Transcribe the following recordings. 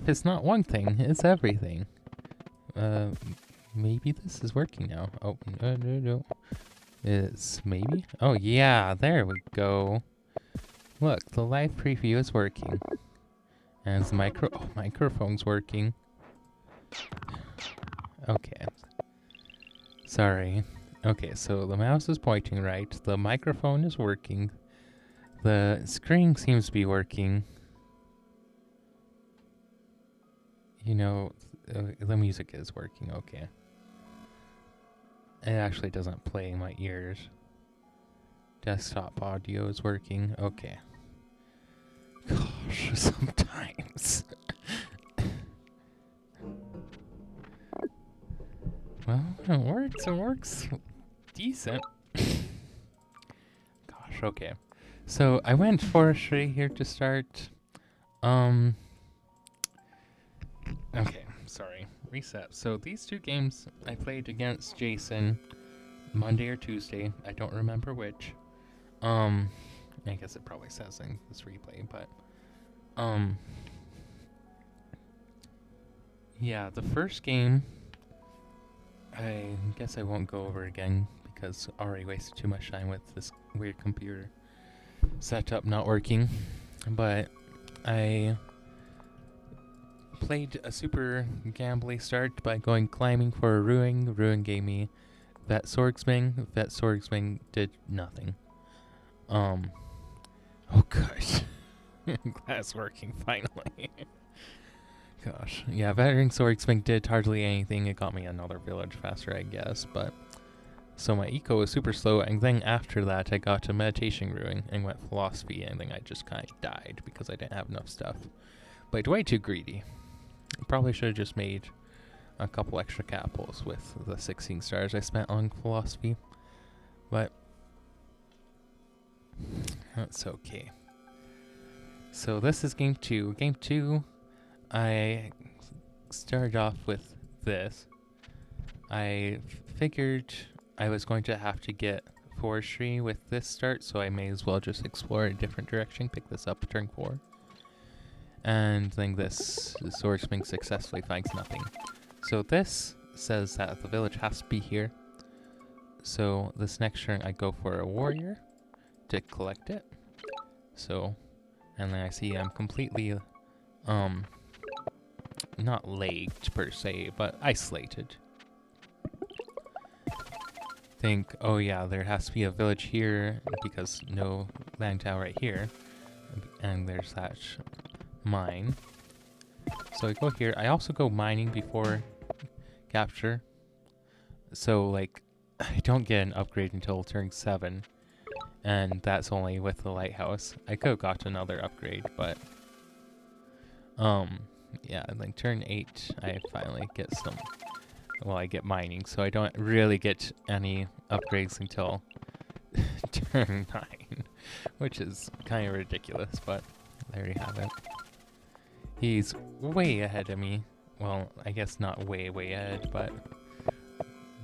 map is not one thing, it's everything. Maybe this is working now. Oh, no. It's maybe? Oh, yeah, there we go. Look, the live preview is working. And the microphone's working. Okay. Sorry. Okay, so the mouse is pointing right. The microphone is working. The screen seems to be working. You know, the music is working, okay. It actually doesn't play in my ears. Desktop audio is working, okay. Gosh, sometimes. Well, it works decent. Gosh, okay. So I went forestry here to start. Okay, sorry. Reset. So these two games I played against Jason Monday or Tuesday. I don't remember which. I guess it probably says in this replay, but yeah, the first game I guess I won't go over again because I already wasted too much time with this weird computer setup not working. But I played a super gambly start by going climbing for a ruin. The ruin gave me Vet Swordsman. Vet Swordsman did nothing. Oh gosh. That's working finally. Gosh. Yeah, Veteran Swordsman did hardly anything. It got me another village faster, I guess, but so my eco was super slow, and then after that I got to meditation ruin and went philosophy, and then I just kind of died because I didn't have enough stuff. But way too greedy. Probably should have just made a couple extra capitals with the 16 stars I spent on philosophy, but that's okay. So this is game 2. Game 2, I started off with this. I figured I was going to have to get forestry with this start, so I may as well just explore a different direction, pick this up turn 4. And then this swordsman successfully finds nothing. So this says that the village has to be here. So this next turn I go for a warrior to collect it. So, and then I see I'm completely, not lagged per se, but isolated. Think, oh yeah, there has to be a village here because no land tower right here. And there's that mine. So I go here. I also go mining before capture. So like, I don't get an upgrade until turn 7. And that's only with the lighthouse. I could have got another upgrade, but yeah, and then turn 8 I finally get some, well, I get mining, so I don't really get any upgrades until turn 9, which is kind of ridiculous, but there you have it. He's way ahead of me. Well, I guess not way ahead, but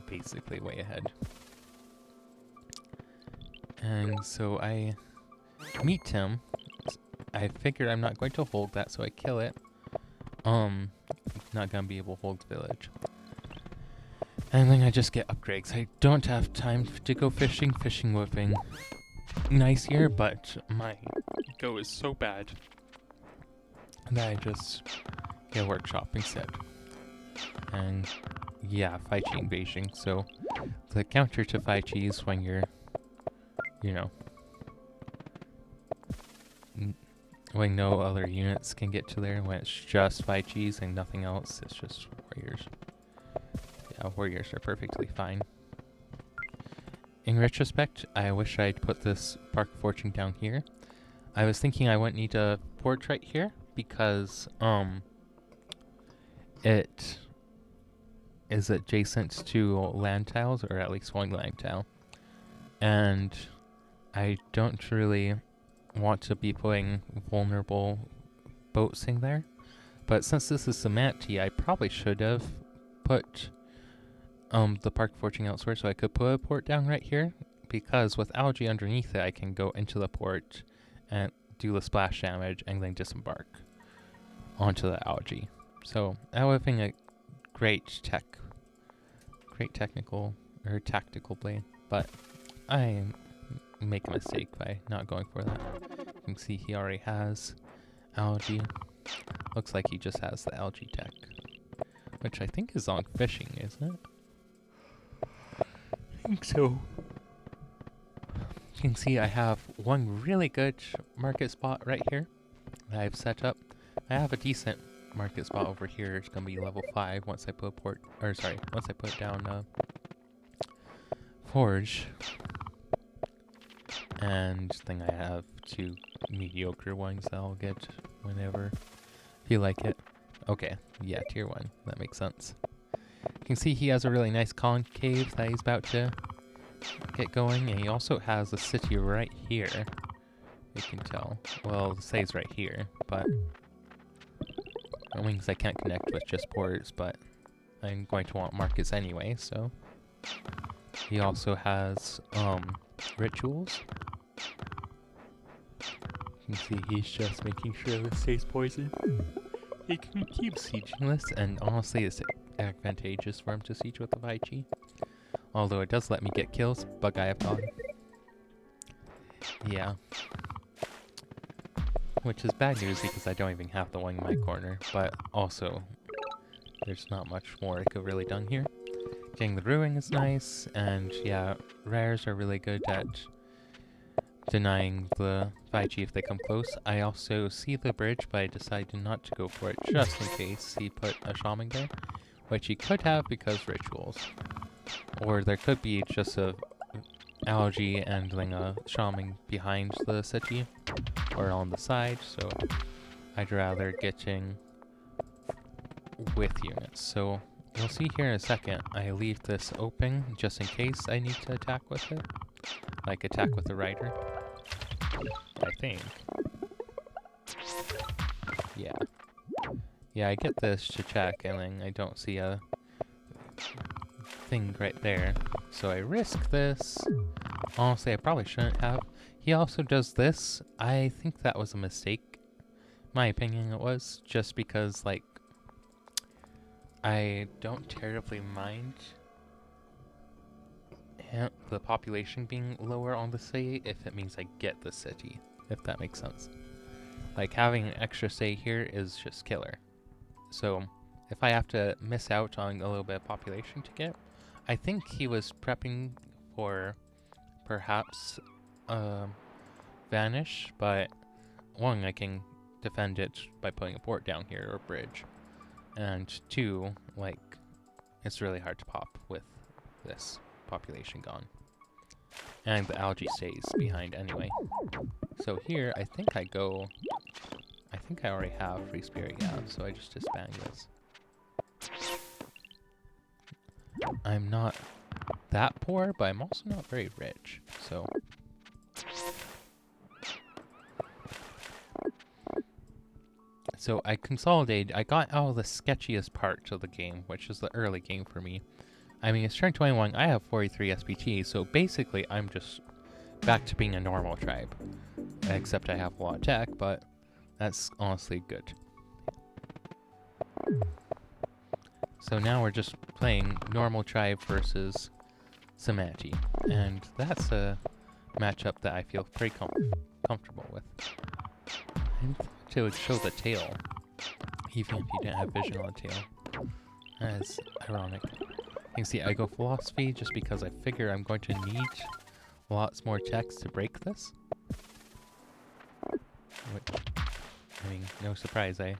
basically way ahead. And so I meet him. I figure I'm not going to hold that, so I kill it. Not gonna be able to hold the village. And then I just get upgrades. I don't have time to go fishing. Fishing would have been nice here, but my go is so bad that I just get a workshop instead. And yeah, Faichi invasion. So the counter to Faichi is when you're, you know, when no other units can get to there, when it's just Faichis and nothing else, it's just warriors. Yeah, warriors are perfectly fine. In retrospect, I wish I'd put this Park of Fortune down here. I was thinking I wouldn't need a port right here because it is adjacent to land tiles, or at least one land tile. And I don't really want to be putting vulnerable boats in there. But since this is Semanti, I probably should have put the Park Fortune elsewhere, so I could put a port down right here, because with algae underneath it, I can go into the port and do the splash damage and then disembark. onto the algae. So that would have been a great technical or tactical play, but I make a mistake by not going for that. You can see he already has algae. Looks like he just has the algae tech, which I think is on fishing, isn't it? I think so. You can see I have one really good market spot right here that I've set up. I have a decent market spot over here. It's gonna be level 5 once I put once I put down forge. And then I have 2 mediocre ones that I'll get whenever I feel like it. Okay, yeah, tier 1. That makes sense. You can see he has a really nice concave that he's about to get going, and he also has a city right here. You can tell. Well, it says right here, but that means I can't connect with just ports, but I'm going to want markets anyway, so. He also has rituals. You can see he's just making sure this stays poisoned. He can keep sieging this, and honestly it's advantageous for him to siege with the Vengir. Although it does let me get kills, bug I have gone. Yeah. Which is bad news because I don't even have the one in my corner, but also there's not much more I could really done here. Getting the Ruin is nice, and yeah, rares are really good at denying the Vengir if they come close. I also see the bridge, but I decided not to go for it just in case he put a shaman there, which he could have because rituals. Or there could be just a algae and then a shaman behind the city, or on the side, so I'd rather getting with units. So you'll see here in a second, I leave this open just in case I need to attack with it. Like attack with the rider. I think. Yeah. Yeah, I get this to check and then I don't see a thing right there. So I risk this. Honestly, I probably shouldn't have. He also does this. I think that was a mistake. My opinion it was. Just because, like, I don't terribly mind the population being lower on the city if it means I get the city, if that makes sense. Like, having an extra say here is just killer. So, if I have to miss out on a little bit of population to get, I think he was prepping for perhaps Vanish, but one, I can defend it by putting a port down here or bridge. And 2, like, it's really hard to pop with this population gone. And the algae stays behind anyway. So here, I think I already have Free Spirit, yeah, so I just disband this. I'm not that poor, but I'm also not very rich, so. So I consolidated, I got out of the sketchiest part of the game, which is the early game for me. I mean, it's turn 21, I have 43 SPT, so basically I'm just back to being a normal tribe. Except I have a lot of tech, but that's honestly good. So now we're just playing normal tribe versus Samati, and that's a matchup that I feel pretty comfortable with. I thought it would show the tail, even if you didn't have vision on the tail. That is ironic. You can see I go philosophy just because I figure I'm going to need lots more text to break this. Which, I mean, no surprise, I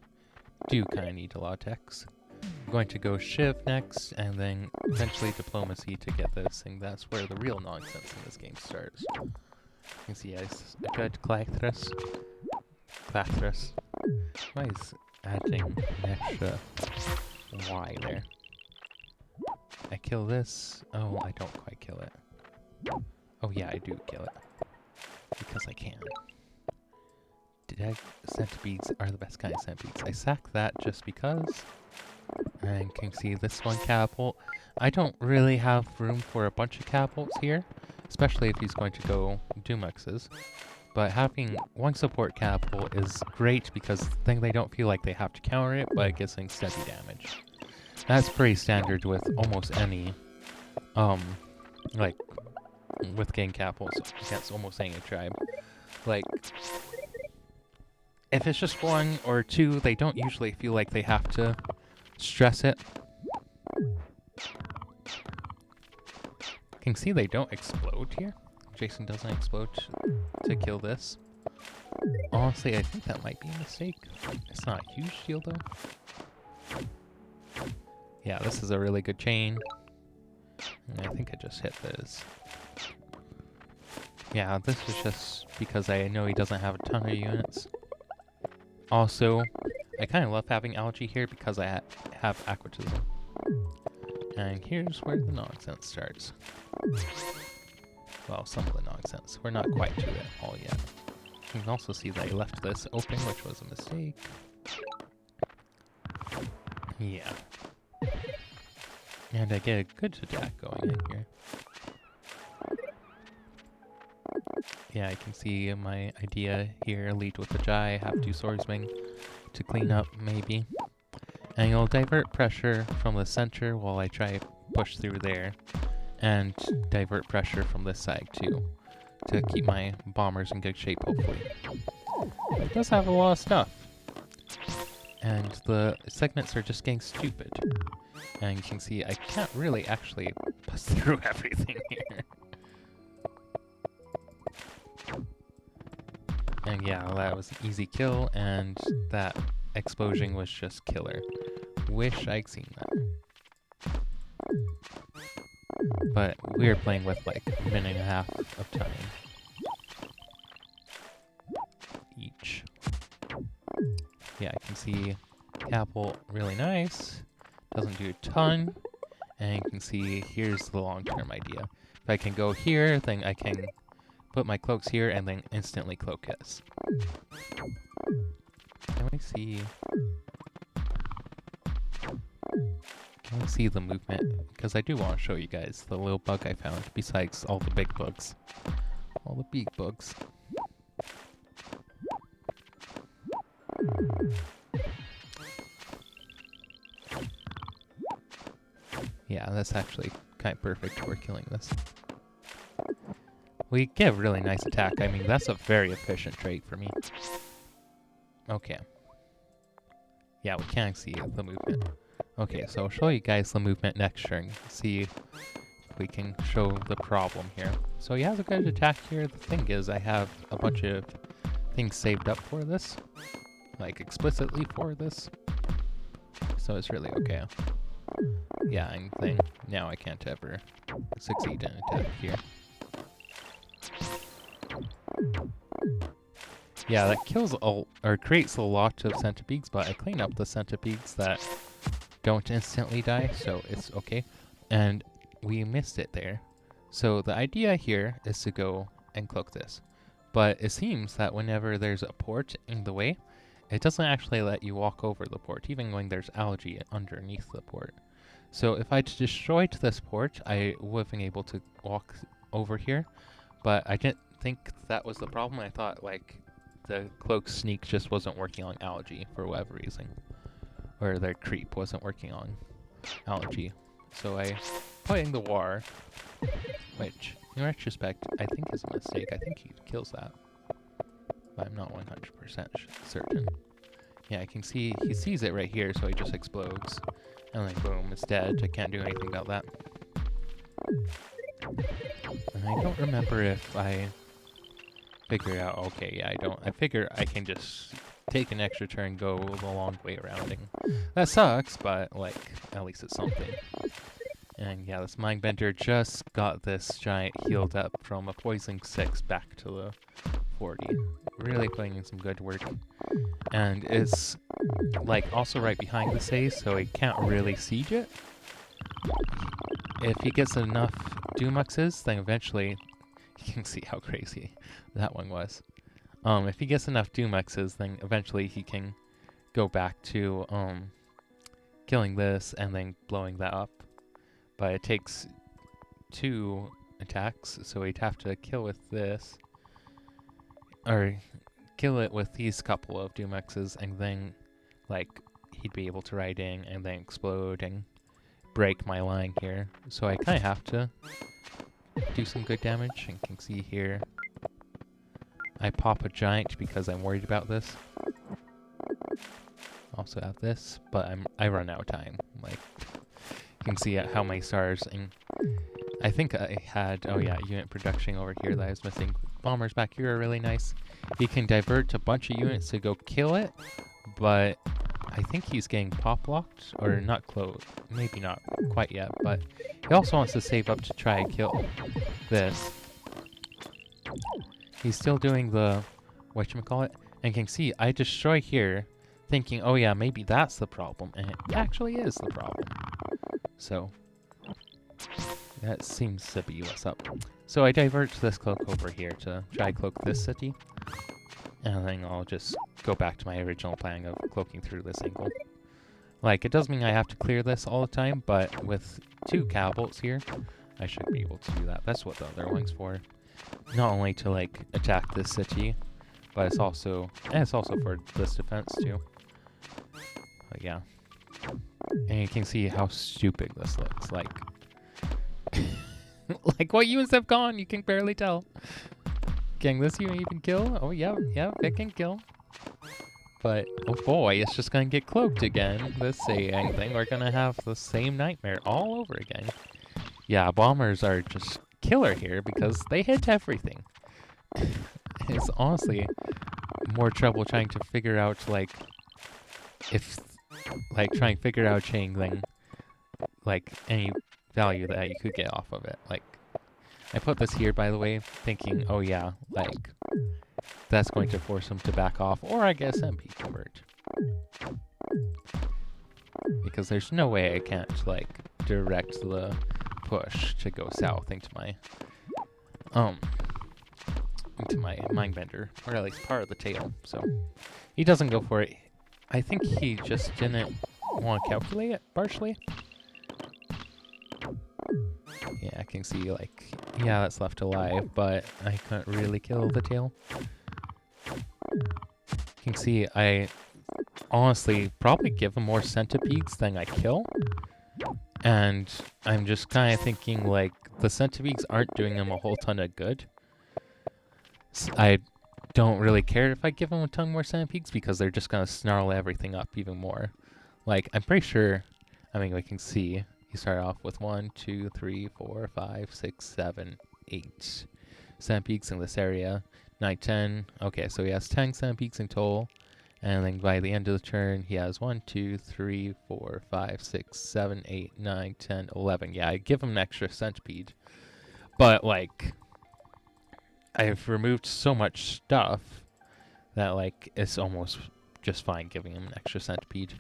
do kind of need a lot of text. I'm going to go Shiv next, and then eventually Diplomacy to get this thing. That's where the real nonsense in this game starts. You can see I tried Clathras. Why is adding an extra Y there? I kill this. Oh, I don't quite kill it. Oh yeah, I do kill it. Because I can. Centipedes are the best kind of centipedes. I sack that just because. And can see this one catapult. I don't really have room for a bunch of catapults here. Especially if he's going to go Dumaxes. But having one support capital is great because then they don't feel like they have to counter it by getting steady damage. That's pretty standard with almost any, like, with getting capitals against almost any tribe. Like, if it's just one or two, they don't usually feel like they have to stress it. You can see they don't explode here. Jason doesn't explode to kill this. Honestly, I think that might be a mistake. It's not a huge deal though. Yeah, this is a really good chain. And I think I just hit this. Yeah, this is just because I know he doesn't have a ton of units. Also, I kind of love having algae here because I have aquatism. And here's where the nonsense starts. Well, some of the nonsense. We're not quite to it all yet. You can also see that I left this open, which was a mistake. Yeah. And I get a good attack going in here. Yeah, I can see my idea here. Lead with the Jai, have 2 swordsmen to clean up, maybe. And you'll divert pressure from the center while I try to push through there. And divert pressure from this side too, to keep my bombers in good shape, hopefully. It does have a lot of stuff. And the segments are just getting stupid. And you can see I can't really actually bust through everything here. And yeah, that was an easy kill, and that explosion was just killer. Wish I'd seen that. But we're playing with like a minute and a half of time each. Yeah, I can see Capel really nice. Doesn't do a ton. And you can see here's the long-term idea. If I can go here, then I can put my cloaks here and then instantly cloak his. Can we see? Can we see the movement? Because I do want to show you guys the little bug I found, besides all the big bugs. All the big bugs. Yeah, that's actually kind of perfect for killing this. We get a really nice attack. I mean, that's a very efficient trait for me. Okay. Yeah, we can see the movement. Okay, so I'll show you guys the movement next turn. See if we can show the problem here. So he has a good attack here. The thing is, I have a bunch of things saved up for this. Like, explicitly for this. So it's really okay. Yeah, and thing. Now I can't ever succeed in attack here. Yeah, that kills or creates a lot of centipedes, but I clean up the centipedes that don't instantly die, so it's okay. And we missed it there. So the idea here is to go and cloak this. But it seems that whenever there's a port in the way, it doesn't actually let you walk over the port, even when there's algae underneath the port. So if I destroyed this port, I would have been able to walk over here. But I didn't think that was the problem. I thought, like, the cloak sneak just wasn't working on algae for whatever reason. Or their creep wasn't working on algae. So I put in the war, which, in retrospect, I think is a mistake. I think he kills that. But I'm not 100% certain. Yeah, I can see, he sees it right here, so he just explodes. And then boom, it's dead. I can't do anything about that. And I don't remember if I figure out, okay, yeah, I figure I can just take an extra turn, go the long way around. That sucks, but, like, at least it's something. And yeah, this Mindbender just got this giant healed up from a poison 6 back to the 40. Really putting in some good work. And it's, like, also right behind the save, so he can't really siege it. If he gets enough Dumuxes, then eventually, you can see how crazy that one was. If he gets enough Dumuxes, then eventually he can go back to killing this and then blowing that up. But it takes 2 attacks, so he'd have to kill with this. or kill it with these couple of Doomexes, and then, like, he'd be able to ride in and then explode and break my line here. So I kind of have to do some good damage, and you can see here I pop a giant because I'm worried about this. Also have this, but I run out of time. Like, you can see how many stars, and I think I had, oh yeah, unit production over here that I was missing. Bombers back here are really nice. He can divert a bunch of units to go kill it, but I think he's getting pop locked, or not close, maybe not quite yet, but he also wants to save up to try and kill this. He's still doing the, whatchamacallit, and you can see I destroy here, thinking, oh yeah, maybe that's the problem, and it actually is the problem. So, that seems to be what's up. So I divert this cloak over here to try cloak this city, and then I'll just go back to my original plan of cloaking through this angle. Like, it does mean I have to clear this all the time, but with 2 catapults here, I should be able to do that. That's what the other one's for. Not only to, like, attack this city, but it's also for this defense, too. But yeah. And you can see how stupid this looks, like... like, what units have gone? You can barely tell. Can this unit even kill? Oh, yeah, it can kill. But, oh boy, it's just gonna get cloaked again. This saying thing, we're gonna have the same nightmare all over again. Yeah, bombers are just killer here because they hit everything. It's honestly more trouble trying to figure out, like, if, like, trying to figure out chain than, like, any value that you could get off of it. Like, I put this here, by the way, thinking, oh yeah, like, that's going to force him to back off, or I guess MP convert. Because there's no way I can't, like, direct the push to go south into my Mindbender, or at least part of the tail. So he doesn't go for it. I think he just didn't want to calculate it, partially. Yeah, I can see, like, yeah, that's left alive, but I couldn't really kill the tail. You can see I honestly probably give him more centipedes than I kill. And I'm just kind of thinking, like, the centipedes aren't doing him a whole ton of good. I don't really care if I give him a ton more centipedes because they're just going to snarl everything up even more. Like, I'm pretty sure, I mean, we can see, you start off with 1, 2, 3, 4, 5, 6, 7, 8 centipedes in this area. 9, 10. Okay, so he has 10 centipedes in total. And then by the end of the turn, he has 1, 2, 3, 4, 5, 6, 7, 8, 9, 10, 11. Yeah, I give him an extra centipede. But, like, I've removed so much stuff that, like, it's almost just fine giving him an extra centipede.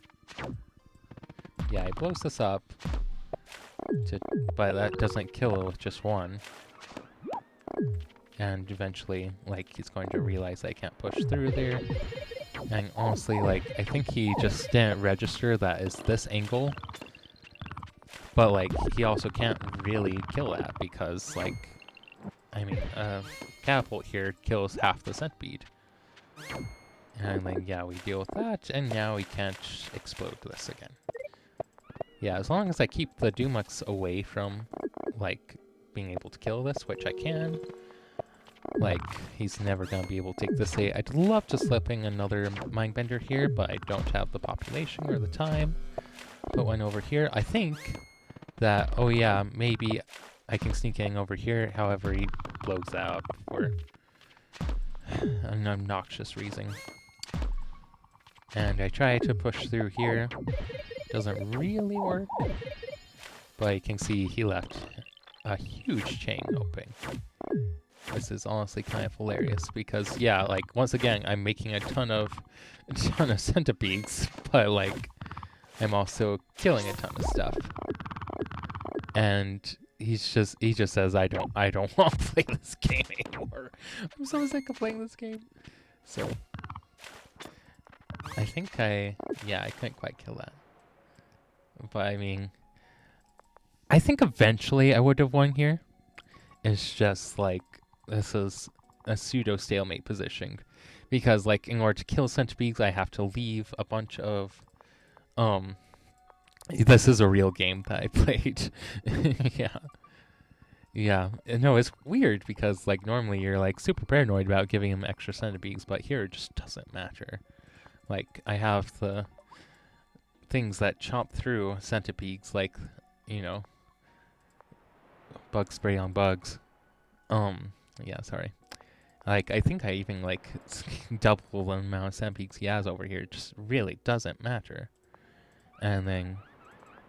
Yeah, he blows this up, but that doesn't kill it with just one. And eventually, like, he's going to realize that I can't push through there. And honestly, like, I think he just didn't register that is this angle. But, like, he also can't really kill that because, like, I mean, catapult here kills half the centipede. And then, yeah, we deal with that, and now we can't explode this again. Yeah, as long as I keep the Dumux away from, like, being able to kill this, which I can, like, he's never gonna be able to take this. I'd love to slip in another Mindbender here, but I don't have the population or the time. Put one over here. I think that, oh yeah, maybe I can sneak in over here. However, he blows that up for an obnoxious reason. And I try to push through here. Doesn't really work. But you can see he left a huge chain open. This is honestly kind of hilarious because, yeah, like, once again, I'm making a ton of centipedes, but, like, I'm also killing a ton of stuff. And he just says, I don't want to play this game anymore. I'm so sick of playing this game. So, I think I couldn't quite kill that. But, I mean, I think eventually I would have won here. It's just, like, this is a pseudo stalemate position, because like in order to kill centipedes, I have to leave a bunch of um. This is a real game that I played. Yeah. Yeah, no, it's weird because like normally you're like super paranoid about giving him extra centipedes, but here it just doesn't matter. Like I have the things that chomp through centipedes, like you know, bug spray on bugs. Yeah, sorry. Like I think I even like double the amount of centipedes he has over here. It just really doesn't matter. And then,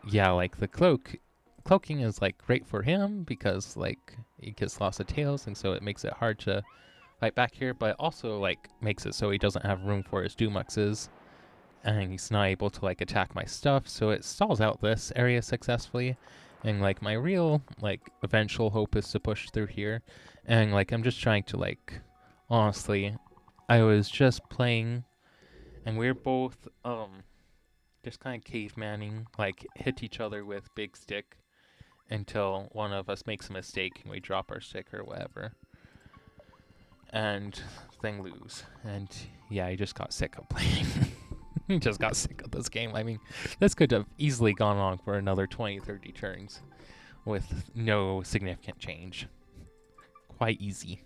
yeah, like the cloaking is like great for him because like he gets lots of tails, and so it makes it hard to fight back here, but it also like makes it so he doesn't have room for his Dumuxes, and he's not able to like attack my stuff, so it stalls out this area successfully. And like my real like eventual hope is to push through here, and like I'm just trying to like honestly, I was just playing, and we're both just kind of cavemanning, like hit each other with big stick until one of us makes a mistake and we drop our stick or whatever, and then lose. And yeah, I just got sick of playing. Just got sick of this game. I mean, this could have easily gone on for another 20-30 turns with no significant change. Quite easy.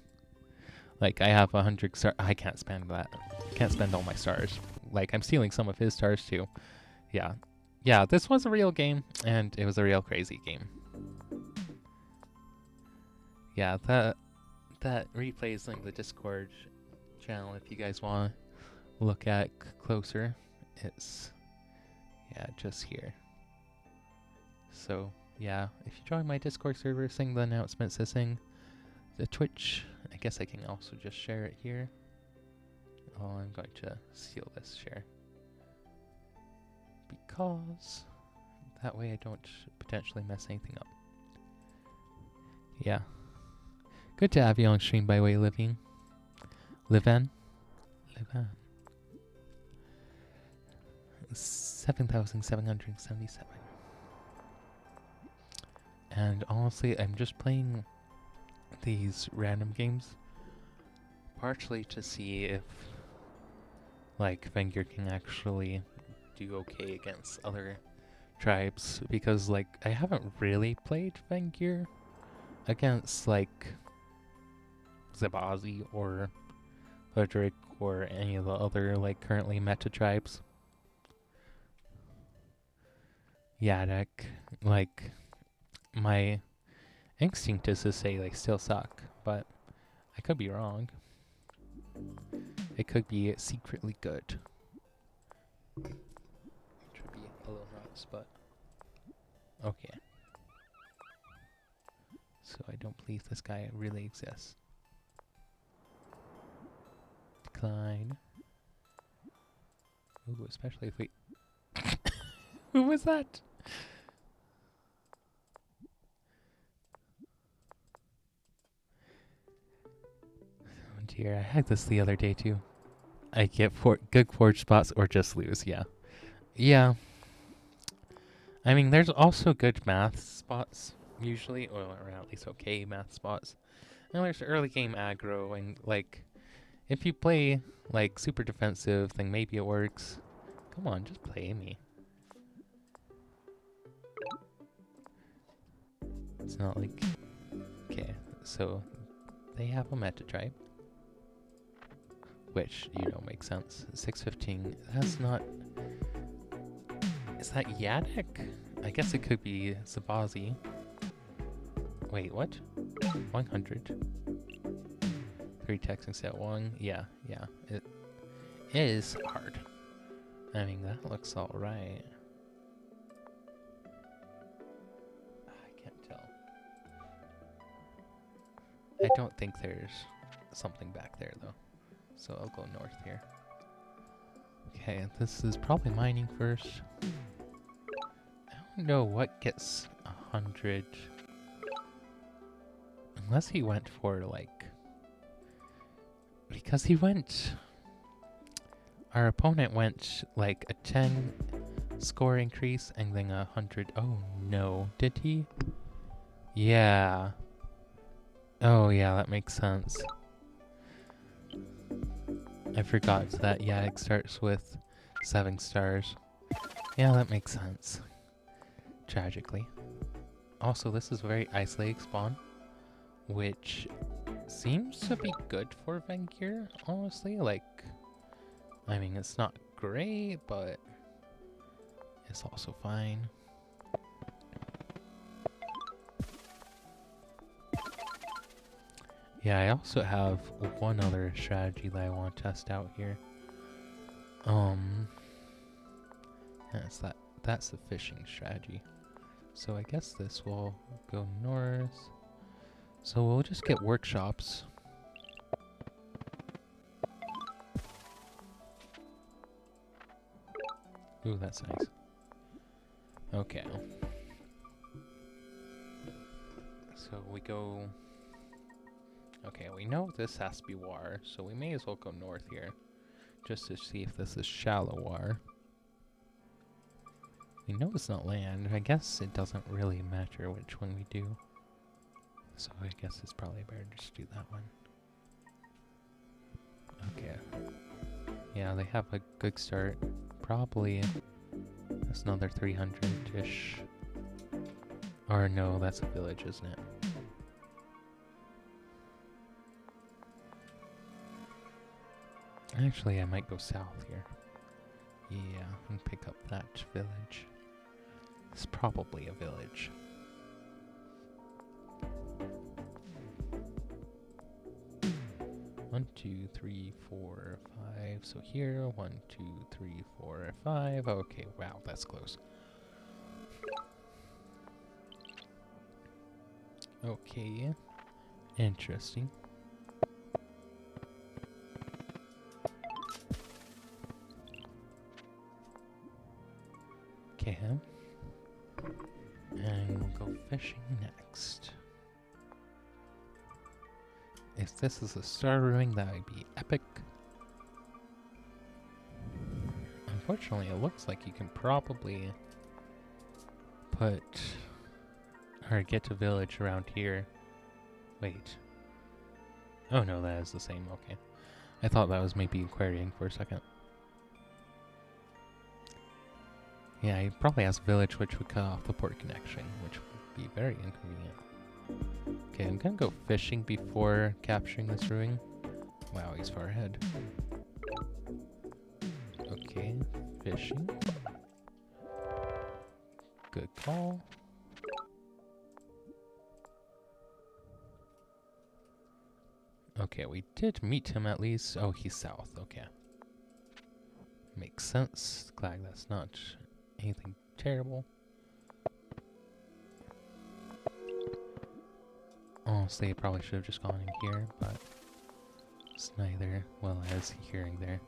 Like, I have 100 stars. I can't spend that. Can't spend all my stars. Like, I'm stealing some of his stars too. Yeah. Yeah, this was a real game, and it was a real crazy game. Yeah, that replay is in the Discord channel if you guys want to look at closer. It's, yeah, just here. So, yeah, if you join my Discord server, sing the announcements, sing the Twitch. I guess I can also just share it here. Oh, I'm going to seal this share, because that way I don't potentially mess anything up. Yeah. Good to have you on stream, by the way, Livan. 7,777. And honestly, I'm just playing these random games partially to see if like Vengir can actually do okay against other tribes, because like I haven't really played Vengir against like Zabazi or Hodrick or any of the other like currently meta tribes. Yadek, like my instinct is to say they still suck, but I could be wrong. It could be secretly good. Which would be a little nuts, but okay. So I don't believe this guy really exists. Decline. Ooh, especially if we... Who was that? Oh dear, I had this the other day too. I get good forge spots or just lose, yeah. Yeah. I mean, there's also good math spots, usually, or at least okay math spots. And there's early game aggro, and like, if you play like super defensive, then maybe it works. Come on, just play me. It's not like... Okay, so they have a meta tribe, which, you know, makes sense. 615, that's not... Is that Yadek? I guess it could be Zabazi. Wait, what? 100. 3 texts instead of 1. Yeah. It is hard. I mean, that looks alright. I can't tell. I don't think there's something back there, though. So I'll go north here. Okay, this is probably mining first. I don't know what gets 100. Unless he went for, like... Because he went... Our opponent went, like, a 10 score increase and then 100... Oh, no. Did he? Yeah. Oh, yeah, that makes sense. I forgot that, yeah, it starts with 7 stars. Yeah, that makes sense. Tragically. Also, this is a very isolated spawn, which seems to be good for Vengir, honestly. Like, I mean, it's not great, but it's also fine. Yeah, I also have one other strategy that I want to test out here. That's the fishing strategy. So I guess this will go north. So we'll just get workshops. Ooh, that's nice. Okay. So we go... Okay, we know this has to be war, so we may as well go north here. Just to see if this is shallow war. We know it's not land. I guess it doesn't really matter which one we do. So I guess it's probably better just to do that one. Okay. Yeah, they have a good start. Probably that's another 300-ish. Or no, that's a village, isn't it? Actually, I might go south here. Yeah, and pick up that village. It's probably a village. One, 2, 3, 4, 5. So here, 1, 2, 3, 4, 5. Okay, wow, that's close. Okay, interesting. Okay, and we'll go fishing next. If this is a star ruin, that would be epic. Unfortunately, it looks like you can probably put or get a village around here. Wait. Oh no, that is the same. Okay. I thought that was maybe querying for a second. Yeah, he probably has a village which would cut off the port connection, which would be very inconvenient. Okay, I'm gonna go fishing before capturing this ruin. Wow, he's far ahead. Okay, fishing. Good call. Okay, we did meet him at least. Oh, he's south. Okay. Makes sense. Glad that's not anything terrible. Honestly, I probably should have just gone in here, but it's neither well as hearing there.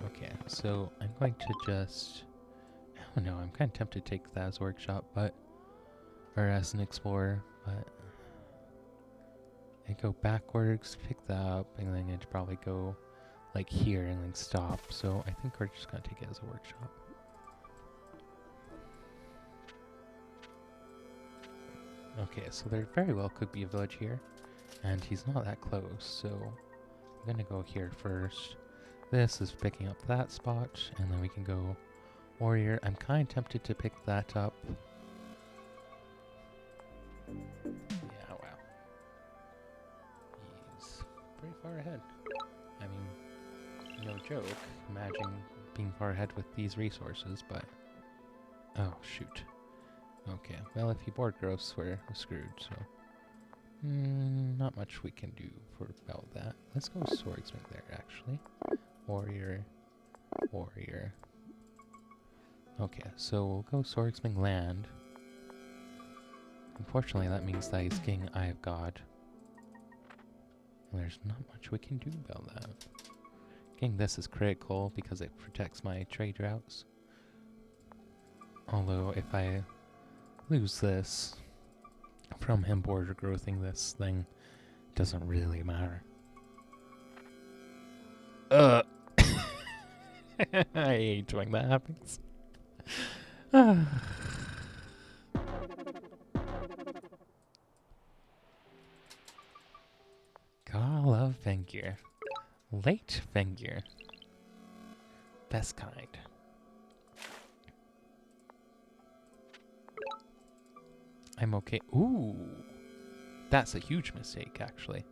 Okay, so I'm going to just... I don't know, I'm kind of tempted to take that as a workshop, but... or as an explorer, but... I go backwards, pick that up, and then I'd probably go like here and then stop. So I think we're just gonna take it as a workshop. Okay, so there very well could be a village here, and he's not that close, so I'm gonna go here first. This is picking up that spot, and then we can go warrior. I'm kind of tempted to pick that up. Yeah, wow. He's pretty far ahead. I mean, no joke. Imagine being far ahead with these resources, but... oh, shoot. Okay, well, if he board growths, we're screwed, so... not much we can do about that. Let's go swordsman there, actually. Warrior. Warrior. Okay, so we'll go swordsman land. Unfortunately, that means that he's getting Eye of God. And there's not much we can do about that. Getting this is critical because it protects my trade routes. Although, if I lose this from him border growthing this thing, it doesn't really matter. I hate when that happens. God, I love Vengir. Late Vengir. Best kind. I'm okay. Ooh. That's a huge mistake, actually.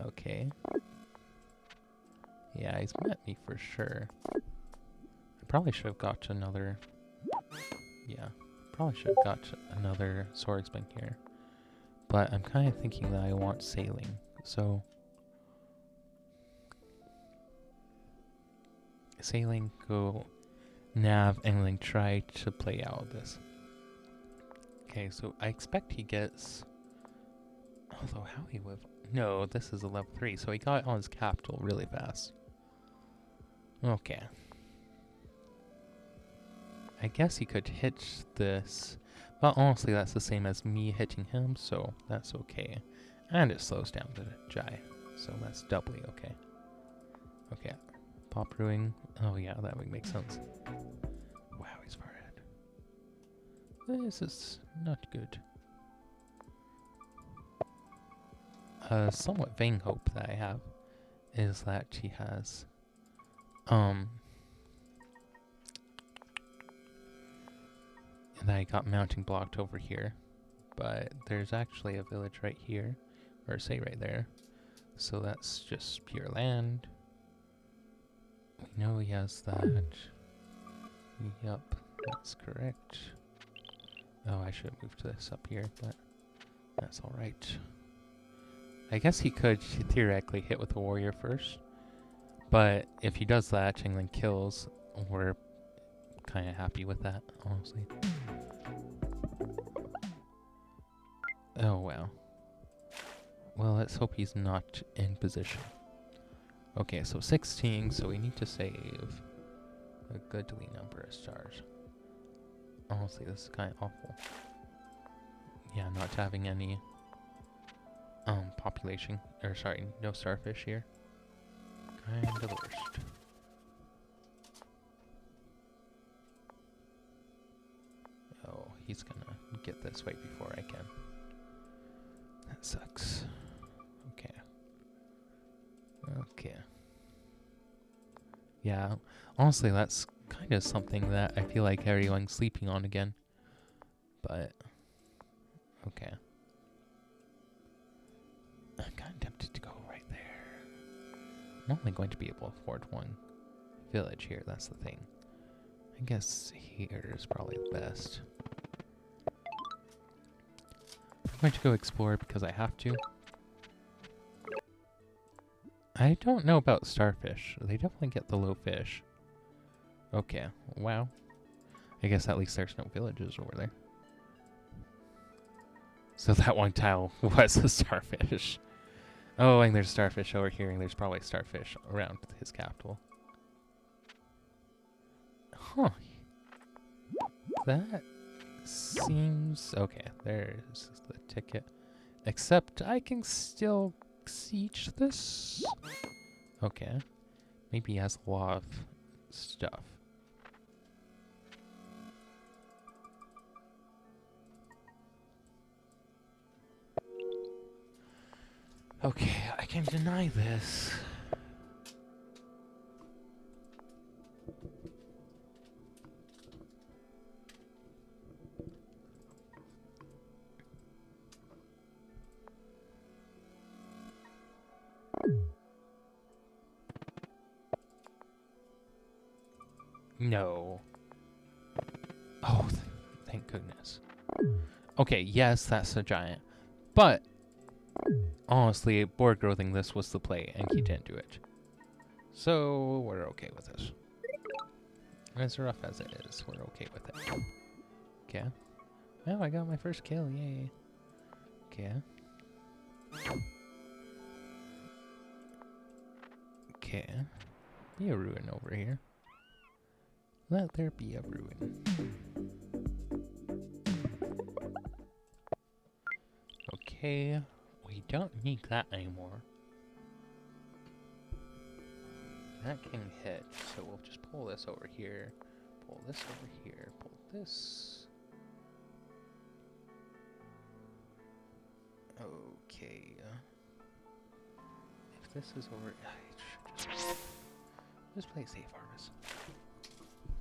Okay. Yeah, he's met me for sure. I probably should have got another... Yeah, probably should have got another swordsman here. But I'm kind of thinking that I want sailing, so... Sailing, go nav, and then try to play out this. Okay, so I expect he gets... Although, how he would... No, this is a level 3, so he got it on his capital really fast. Okay. I guess he could hit this, but honestly that's the same as me hitting him, so that's okay. And it slows down the Jai, so that's doubly okay. Okay, pop brewing. Oh yeah, that would make sense. Wow, he's far ahead. This is not good. A somewhat vain hope that I have is that he has, that I got mounting blocked over here, but there's actually a village right here, or say right there, so that's just pure land. We know he has that. Yup, that's correct. Oh, I should have moved this up here, but that's alright. I guess he could theoretically hit with a warrior first, but if he does that and then kills, we're kind of happy with that, honestly. Oh, wow. Well, let's hope he's not in position. Okay, so 16, so we need to save a goodly number of stars. Honestly, this is kind of awful. Yeah, not having any population, or sorry, no starfish here. Kind of the worst. Oh, he's gonna get this way before I can. That sucks. Okay. Okay. Yeah, honestly, that's kind of something that I feel like everyone's sleeping on again. But, okay. I'm kind of tempted to go right there. I'm only going to be able to afford one village here, that's the thing. I guess here is probably the best. I'm going to go explore because I have to. I don't know about starfish. They definitely get the low fish. Okay, wow. I guess at least there's no villages over there. So that one tile was a starfish. Oh, and there's starfish over here, and there's probably starfish around his capital. Huh. That seems... Okay, there's the ticket. Except I can still siege this? Okay. Maybe he has a lot of stuff. Okay, I can deny this. No. Oh, thank goodness. Okay, yes, that's a giant. But, honestly, board growthing this was the play, and he didn't do it. So, we're okay with this. As rough as it is, we're okay with it. Okay. Well, I got my first kill, yay. Okay. Okay. Be a ruin over here. Let there be a ruin. Okay. We don't need that anymore. That can hit, so we'll just pull this over here. pull this over here. Pull this. Okay. If this is over, I should just play safe harvest.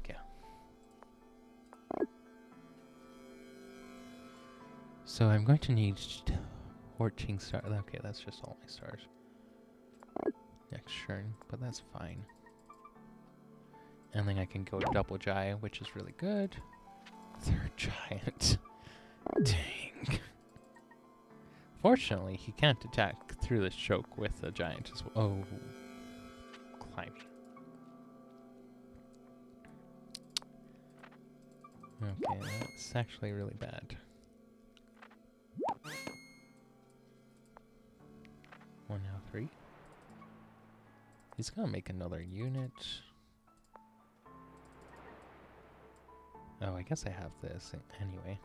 Okay. So I'm going to need 14 stars. Okay, that's just all my stars. Next turn, but that's fine. And then I can go double giant, which is really good. Third giant. Dang. Fortunately, he can't attack through this choke with a giant as well. Oh. Climbing. Okay, that's actually really bad. 1 now 3. He's gonna make another unit. Oh, I guess I have this anyway.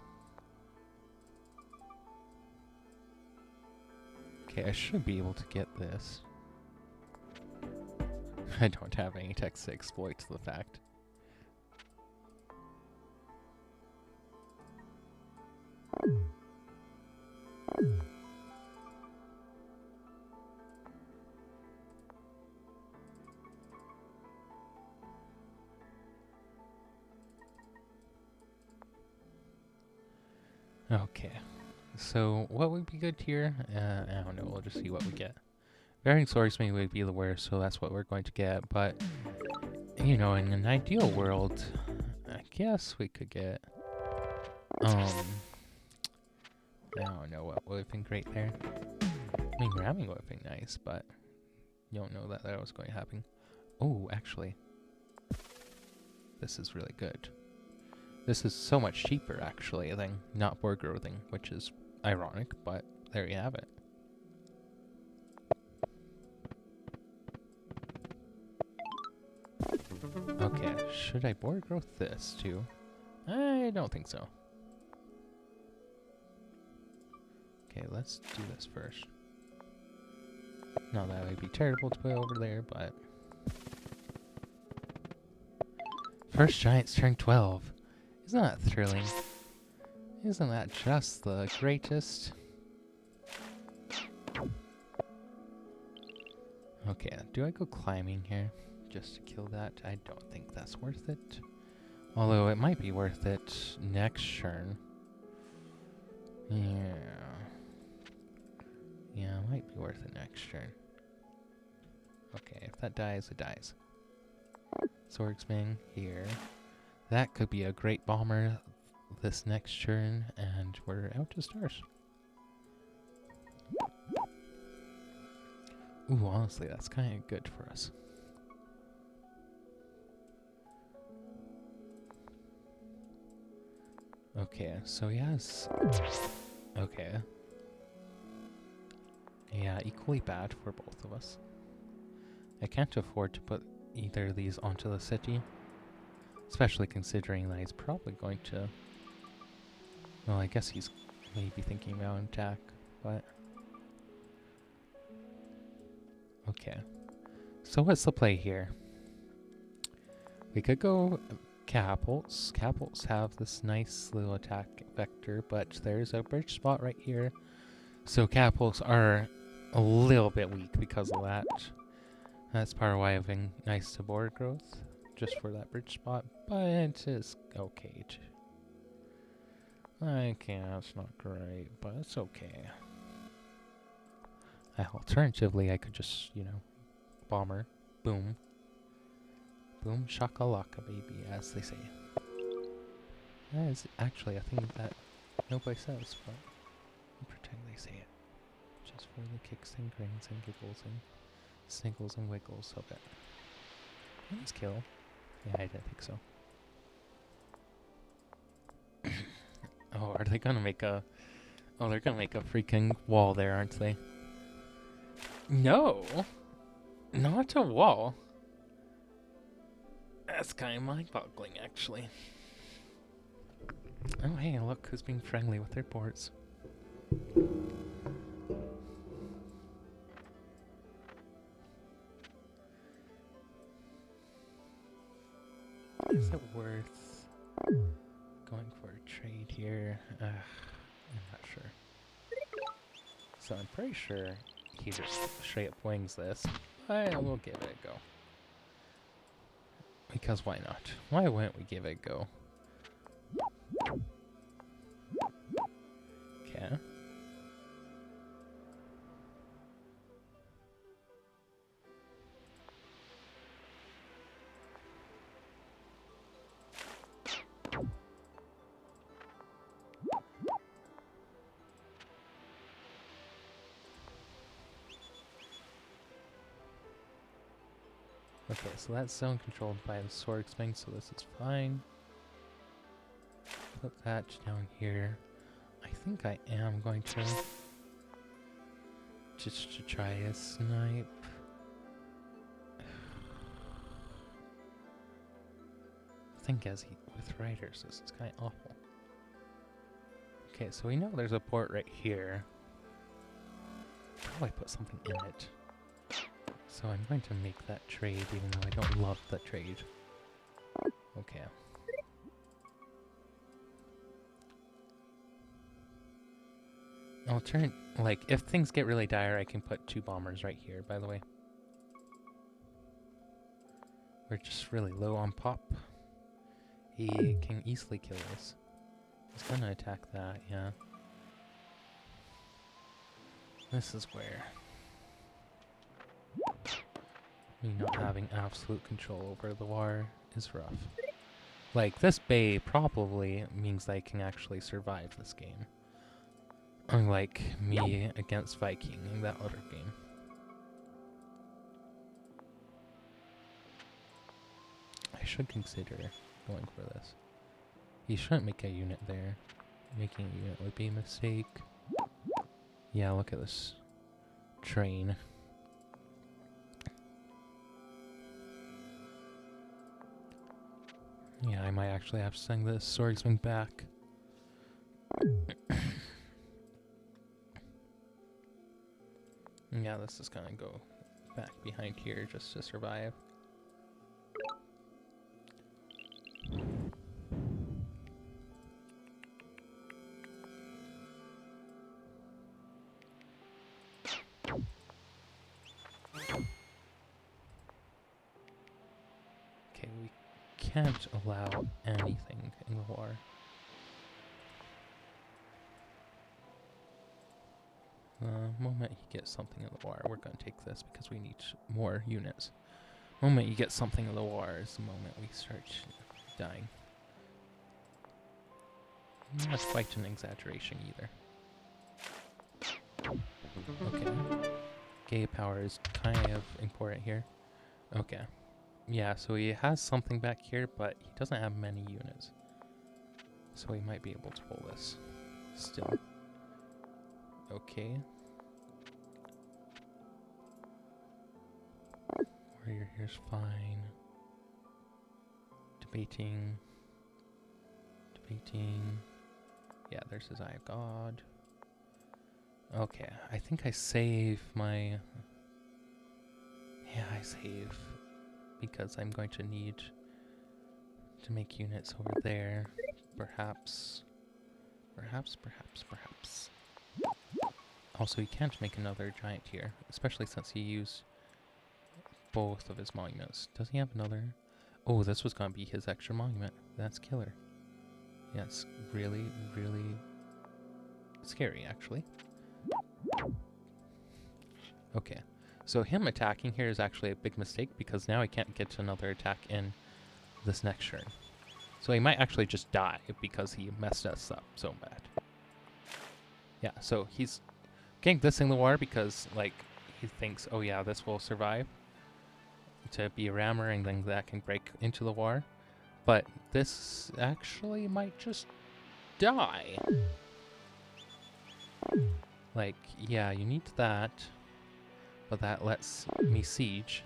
Okay, I should be able to get this. I don't have any text to exploit the fact. Okay, so what would be good here? I don't know, we'll just see what we get. Varying swordsman would be the worst, so that's what we're going to get, but, you know, in an ideal world, I guess we could get, I don't know what would have been great there. I mean, ramming would have been nice, but you don't know that that was going to happen. Oh, actually, this is really good. This is so much cheaper, actually, than not board growthing, which is ironic, but there you have it. Okay, should I board growth this too? I don't think so. Okay, let's do this first. Not that would be terrible to put over there, but... First Giant's turn 12. Isn't that thrilling? Isn't that just the greatest? Okay, do I go climbing here just to kill that? I don't think that's worth it. Although it might be worth it next turn. Yeah. Yeah, it might be worth it next turn. Okay, if that dies, it dies. Swordsman here. That could be a great bomber this next turn, and we're out to stars. Ooh, honestly, that's kind of good for us. Okay, so yes. Okay. Yeah, equally bad for both of us. I can't afford to put either of these onto the city. Especially considering that he's probably going to... Well, I guess he's maybe thinking about an attack, but... Okay. So what's the play here? We could go Capults. Capults have this nice little attack vector, but there's a bridge spot right here. So Capults are a little bit weak because of that. That's part of why I've been nice to board growth. Just for that bridge spot, but it is okay. Okay, that's not great, but it's okay. Alternatively, I could just, you know, bomber, boom. Boom shakalaka, baby, as they say. That is actually a thing that nobody says, but I pretend they say it. Just for the kicks and grins and giggles and sniggles and wiggles of it. Let's kill. Yeah, I didn't think so. Oh, are they gonna make a... Oh, they're gonna make a freaking wall there, aren't they? No! Not a wall. That's kind of mind-boggling, actually. Oh, hey, look who's being friendly with their boards. it worth going for a trade here? I'm not sure. So I'm pretty sure he just straight up wings this, but we'll give it a go. Because why not? Why wouldn't we give it a go? Okay. Okay, so that's zone controlled by the Swordsman, so this is fine. Put that down here. I think I am going to just to try a snipe. I think with riders, this is kind of awful. Okay, so we know there's a port right here. Probably put something in it. So I'm going to make that trade, even though I don't love the trade. Okay. I'll turn, like, if things get really dire, I can put 2 bombers right here, by the way. We're just really low on pop. He can easily kill us. He's gonna attack that, yeah. This is where me not having absolute control over the war is rough. Like, this bay probably means I can actually survive this game. Unlike me against Viking in that other game. I should consider going for this. He shouldn't make a unit there. Making a unit would be a mistake. Yeah, look at this train. Yeah, I might actually have to send this swordsman back. Yeah, this is gonna go back behind here just to survive. Okay, we can't allow anything in the war. The moment he gets something in the war, we're going to take this because we need more units. The moment you get something in the war is the moment we start dying. That's quite an exaggeration either. Okay. Gay power is kind of important here. Okay. Yeah, so he has something back here, but he doesn't have many units. So he might be able to pull this still. Okay. Warrior here's fine. Debating. Yeah, there's his Eye of God. Okay, I think I save my... Yeah, I save. Because I'm going to need to make units over there. Perhaps. Also, he can't make another giant here, especially since he used both of his monuments. Does he have another? Oh, this was going to be his extra monument. That's killer. Yeah, it's really, really scary, actually. Okay, so him attacking here is actually a big mistake because now he can't get to another attack in this next turn. So he might actually just die because he messed us up so bad. Yeah, so he's getting this in the war because, like, he thinks, oh yeah, this will survive to be a rammer and then that can break into the war. But this actually might just die. Like, yeah, you need that, but that lets me siege.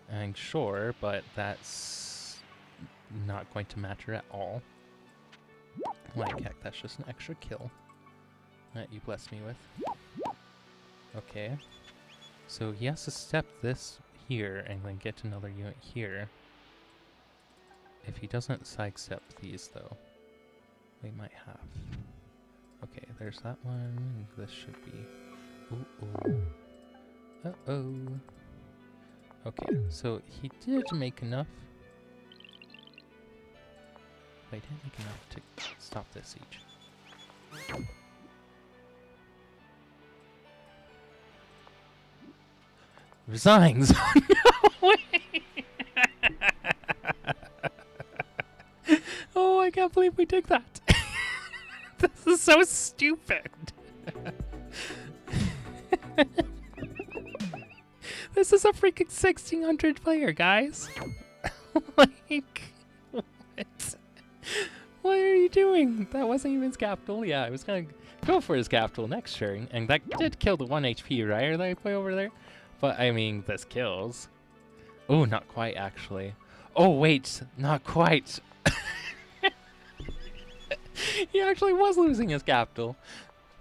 And sure, but that's not going to matter at all. Like, heck, that's just an extra kill that you bless me with. Okay. So he has to step this here and then get another unit here. If he doesn't sidestep these, though, we might have. Okay, there's that one. This should be. Ooh. Uh-oh. Okay, so he did make enough. But he didn't make enough to stop this siege. Resigns! No way! Oh, I can't believe we did that. This is so stupid. This is a freaking 1600 player, guys. Like, what? What are you doing? That wasn't even his capital. Yeah, I was gonna go for his capital next turn, and that did kill the 1 HP Ryer that I put over there. But I mean, this kills. Oh, not quite actually. Oh wait, not quite. He actually was losing his capital.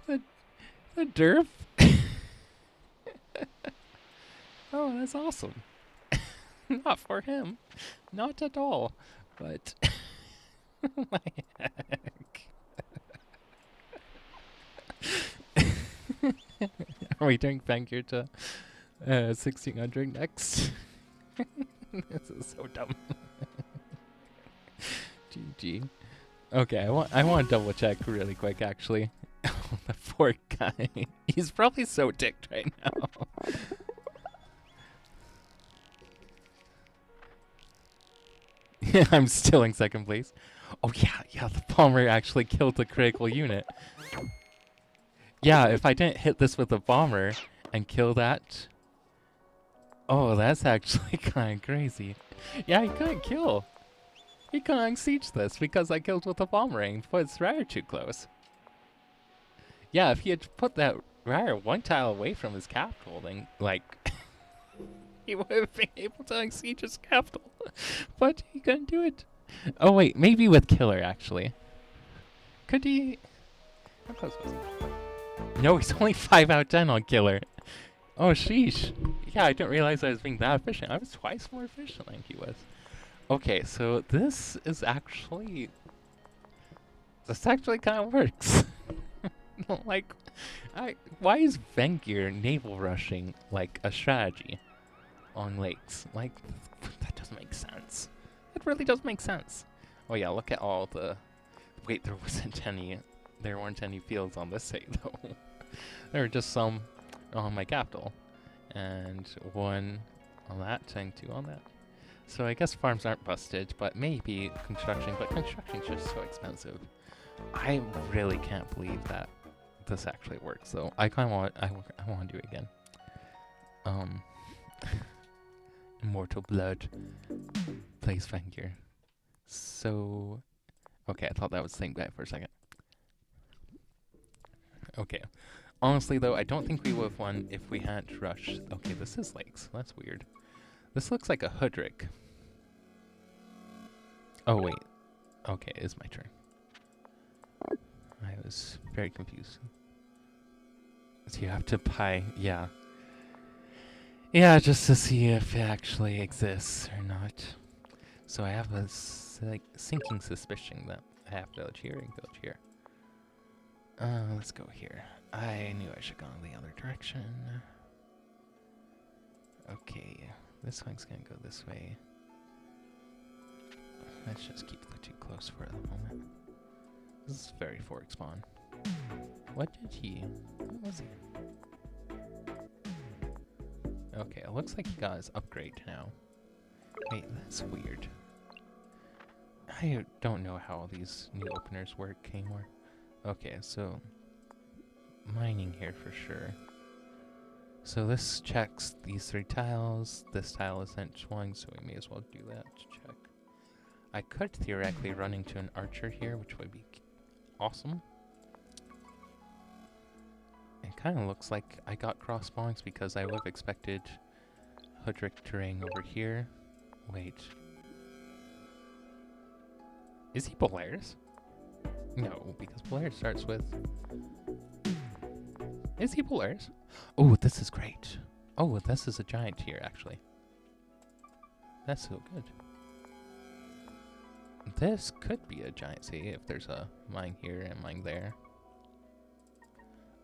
The derp. Oh, that's awesome. Not for him. Not at all. But my heck. Are we doing Vengir to 1600 next? This is so dumb. GG. Okay, I want to double check really quick actually. The fork guy. He's probably so ticked right now. I'm still in second place. Oh yeah, the bomber actually killed the critical unit. Yeah, if I didn't hit this with the bomber and kill that. Oh, that's actually kind of crazy. Yeah, he couldn't kill. He couldn't siege this because I killed with the bomber and put his Ryer too close. Yeah, if he had put that Ryer one tile away from his capital, then, like, he would have been able to siege his capital. But he couldn't do it. Oh, wait, maybe with Killer, actually. Could he? How close was he? No, he's only 5 out of 10 on Killer. Oh, sheesh. Yeah, I didn't realize I was being that efficient. I was twice more efficient than he was. Okay, so this is actually... This actually kind of works. Like, why is Vengir naval rushing, like, a strategy on lakes? Like, that doesn't make sense. It really doesn't make sense. Oh yeah, look at all the... Wait, there weren't any fields on this side, though. There were just some on my capital. And 1 on that, and 2 on that. So I guess farms aren't busted, but maybe construction. But construction's just so expensive. I really can't believe that this actually works, though. I kind of want. I want to do it again. Immortal Blood plays Vengir. So, okay, I thought that was the same guy for a second. Okay. Honestly, though, I don't think we would have won if we hadn't rushed. Okay, this is lakes. That's weird. This looks like a Hoodrick. Oh, wait. Okay, it is my turn. I was very confused. So you have to buy... Yeah. Yeah, just to see if it actually exists or not. So I have a like, sinking suspicion that I have village here and village here. Let's go here. I knew I should have gone the other direction. Okay, this one's gonna go this way. Let's just keep the 2 close for the moment. This is very fork spawn. What was he? Okay, it looks like he got his upgrade now. Wait, that's weird. I don't know how these new openers work anymore. Okay, so mining here for sure. So this checks these 3 tiles. This tile isn't one, so we may as well do that to check. I could theoretically run into an archer here, which would be awesome. It kind of looks like I got cross spawns because I would have expected Hoodrick terrain over here. Wait. Is he Polaris? No, because Polaris starts with... Is he Polaris? Oh, this is great. Oh, this is a giant here, actually. That's so good. This could be a giant sea if there's a mine here and mine there.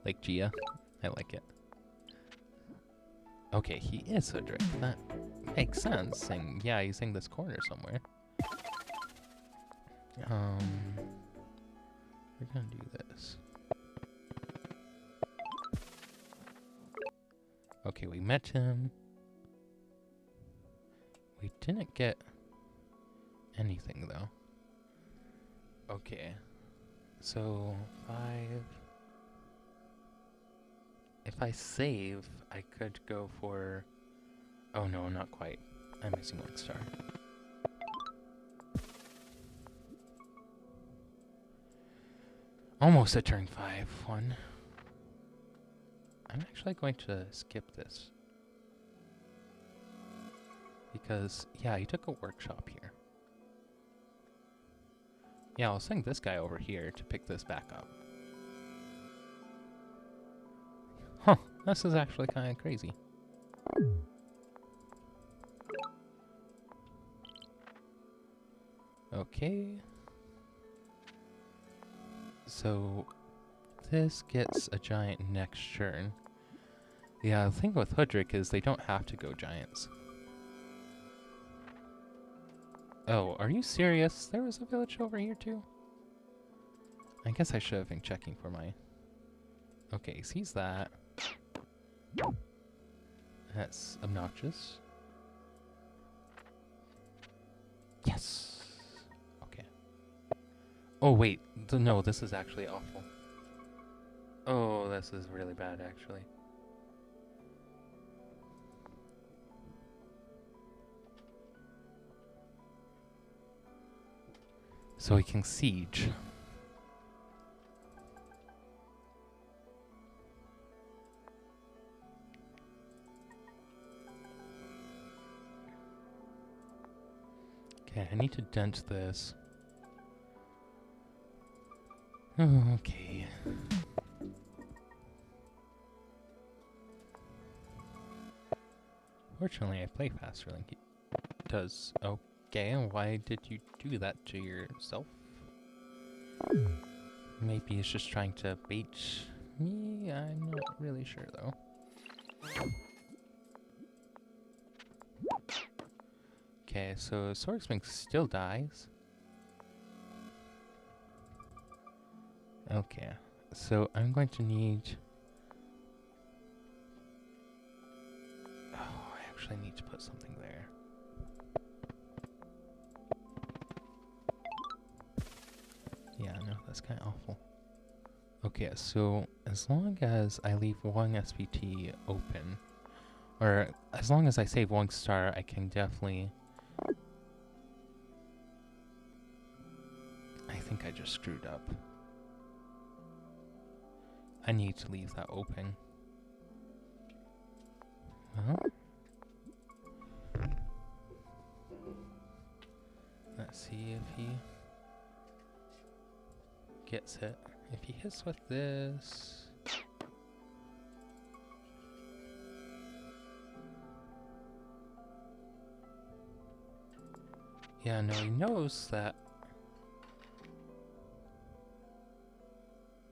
Like Gia. I like it. Okay, he is Hoodrick. That makes sense. And yeah, he's in this corner somewhere. We're gonna do this. Okay, we met him. We didn't get anything though. Okay, so 5. If I save, I could go for... Oh no, not quite. I'm missing 1 star. Almost a turn 5 one. I'm actually going to skip this. Because, yeah, he took a workshop here. Yeah, I'll send this guy over here to pick this back up. Huh, this is actually kind of crazy. Okay. So, this gets a giant next turn. Yeah, the thing with Hoodrick is they don't have to go giants. Oh, are you serious? There was a village over here too? I guess I should have been checking for my... Okay, sees that. That's obnoxious. Yes! Okay. Oh wait, no, this is actually awful. Oh, this is really bad actually. So we can siege. Okay, I need to dent this. Okay. Fortunately, I play faster than he does. Okay, and why did you do that to yourself? Maybe he's just trying to bait me? I'm not really sure, though. Okay, so Swordsman still dies. Okay, so I'm going to need... Oh, I actually need to put something there. Yeah, no, that's kind of awful. Okay, so as long as I leave 1 SPT open, or as long as I save 1 star, I can definitely... I think I just screwed up. I need to leave that open. Well, let's see if he gets hit. If he hits with this... Yeah, no, he knows that...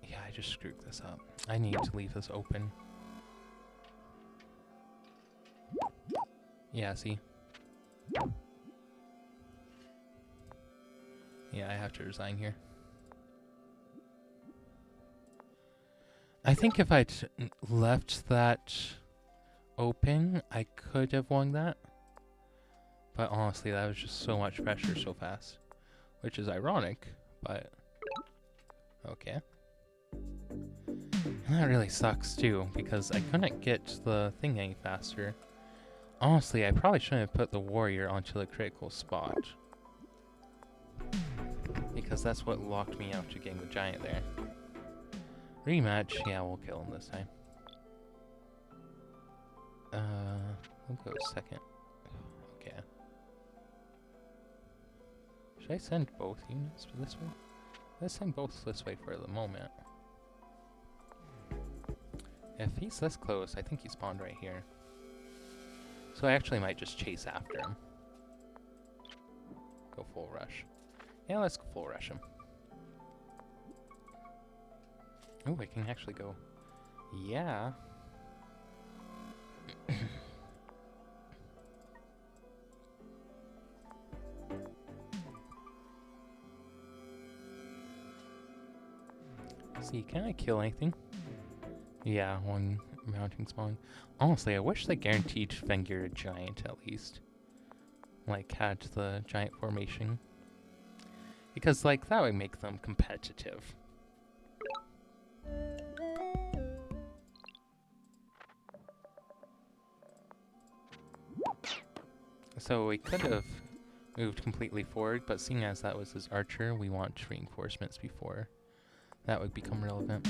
Yeah, I just screwed this up. I need to leave this open. Yeah, see? Yeah, I have to resign here. I think if I'd left that open, I could have won that. But honestly, that was just so much pressure so fast. Which is ironic, but... Okay. And that really sucks too, because I couldn't get the thing any faster. Honestly, I probably shouldn't have put the warrior onto the critical spot. Because that's what locked me out to getting the giant there. Rematch, yeah, we'll kill him this time. We'll go second. Okay. Should I send both units this way? Let's send both this way for the moment. If he's this close, I think he spawned right here. So I actually might just chase after him. Go full rush. Yeah, let's full rush him. Oh, I can actually go. Yeah. See, can I kill anything? Yeah, one mounting spawn. Honestly, I wish they guaranteed Vengir a giant at least. Like, had the giant formation. Because, like, that would make them competitive. So we could have moved completely forward, but seeing as that was his archer, we want reinforcements before that would become relevant.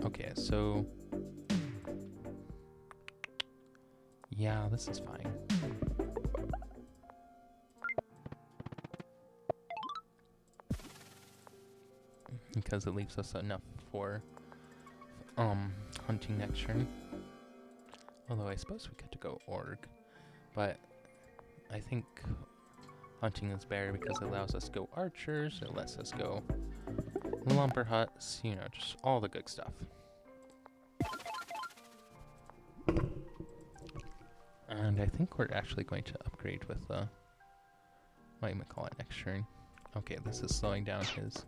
Okay, so... yeah, this is fine. Because it leaves us enough for hunting next turn. Although I suppose we could go org, but I think hunting is better because it allows us to go archers, it lets us go lumber huts, you know, just all the good stuff. And I think we're actually going to upgrade with what you might call it next turn. Okay, this is slowing down his,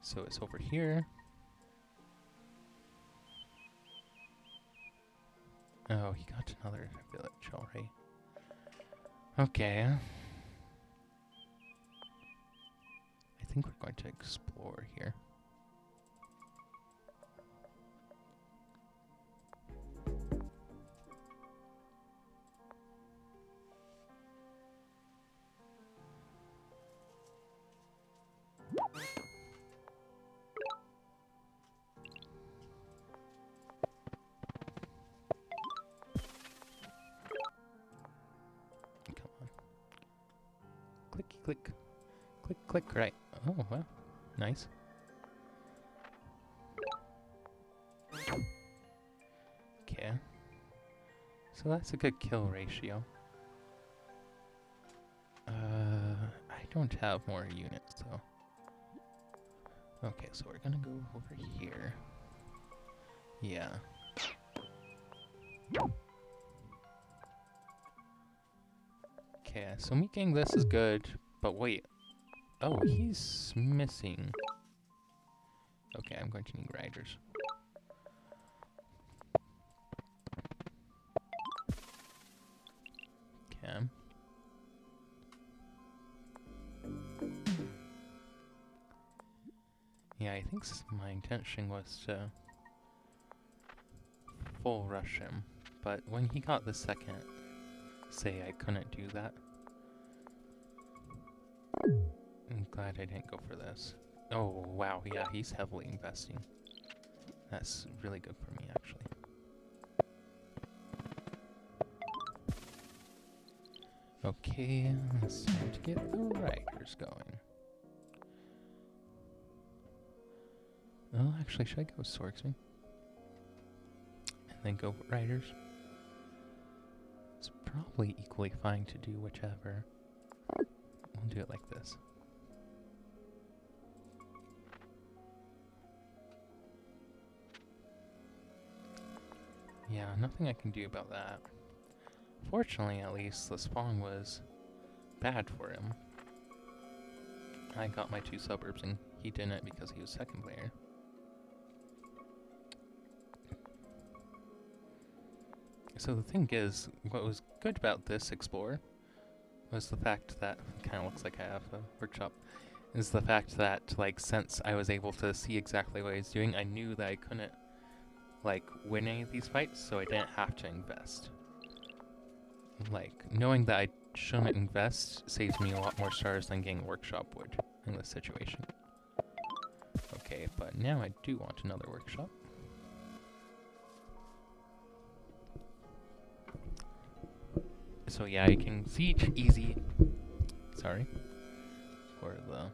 so it's over here. Oh, he got another village already. Okay. I think we're going to explore here. Come on. Clicky click. Click click, right. Oh, well. Nice. Okay. So that's a good kill ratio. I don't have more units, so... okay, so we're gonna go over here. Yeah. Okay, so me getting this is good, but wait. Oh, he's missing. Okay, I'm going to need riders. Okay. Yeah, I think my intention was to full rush him, but when he got the second say, I couldn't do that. I'm glad I didn't go for this. Oh, wow, yeah, he's heavily investing. That's really good for me, actually. Okay, it's time to get the riders going. Oh, actually, should I go Swordsman? And then go riders? It's probably equally fine to do whichever. We'll do it like this. Yeah, nothing I can do about that. Fortunately, at least, the spawn was bad for him. I got my 2 suburbs and he didn't because he was second player. So the thing is, what was good about this Explorer was the fact that, kind of looks like I have a workshop, is the fact that, like, since I was able to see exactly what I was doing, I knew that I couldn't, like, win any of these fights, so I didn't have to invest. Like, knowing that I shouldn't invest saves me a lot more stars than getting workshop would in this situation. Okay, but now I do want another workshop. So yeah, I can siege easy. Sorry for the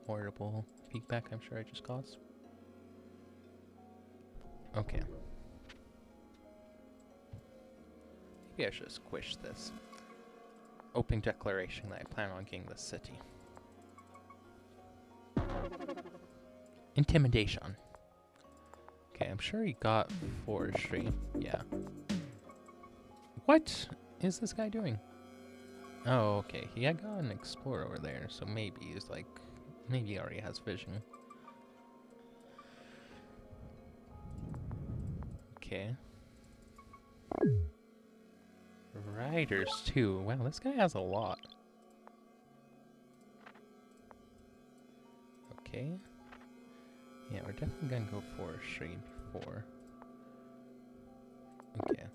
horrible feedback I'm sure I just caused. Okay. Maybe I should squish this. open declaration that I plan on getting this city. Intimidation. Okay, I'm sure he got forestry. Yeah. What is this guy doing? Oh, okay. He had got an explorer over there, so maybe he's like, maybe he already has vision. Okay. Riders too. Wow, this guy has a lot. Okay. Yeah, we're definitely gonna go forestry before. Okay.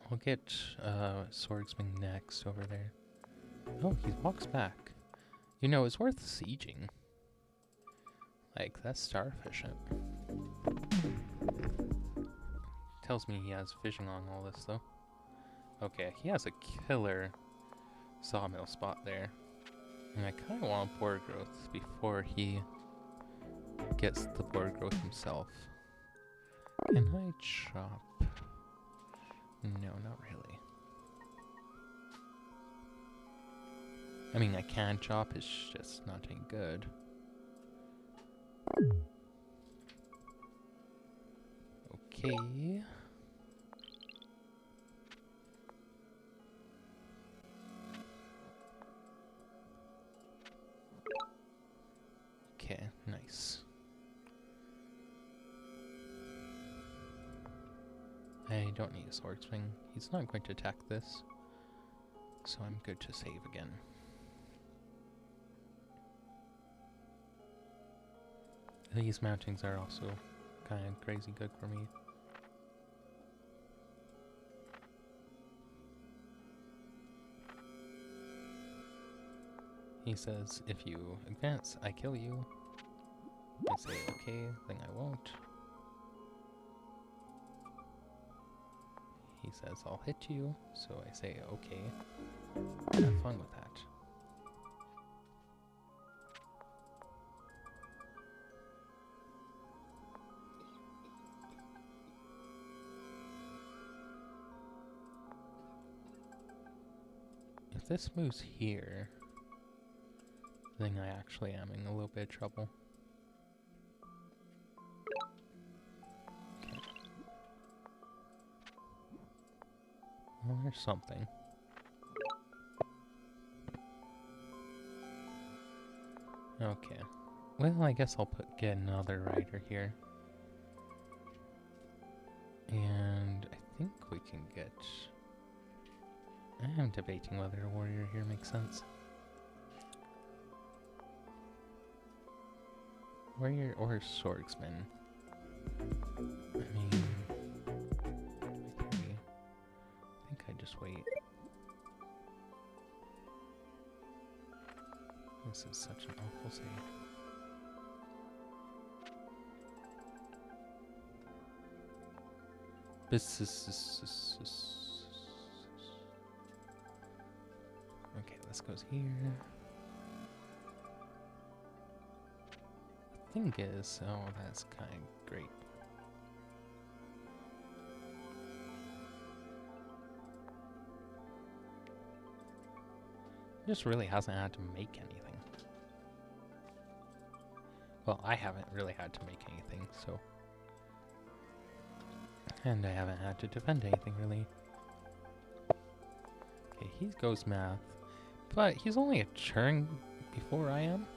We'll get swordsman next over there. Oh, he walks back. You know, it's worth sieging. Like, that's star efficient. Tells me he has vision on all this, though. Okay, he has a killer sawmill spot there. And I kind of want board growth before he gets the board growth himself. Can I chop? No, not really. I mean, I can chop, it's just not any good. Okay. Okay, nice. I don't need a swordsman. He's not going to attack this, so I'm good to save again. These mountings are also kind of crazy good for me. He says, if you advance, I kill you. I say, okay, then I won't. He says, I'll hit you, so I say, okay. Have fun with that. If this moves here, then I actually am in a little bit of trouble. Okay. Well, there's something. Okay. Well, I guess I'll get another rider here. And I think we can get... I'm debating whether a warrior here makes sense. Warrior or swordsman? I mean... I think I just wait. This is such an awful save. Okay, this goes here. The thing is, oh, that's kind of great. Just really hasn't had to make anything. Well, I haven't really had to make anything, so... And I haven't had to defend anything, really. Okay, he goes math. But he's only a turn before I am.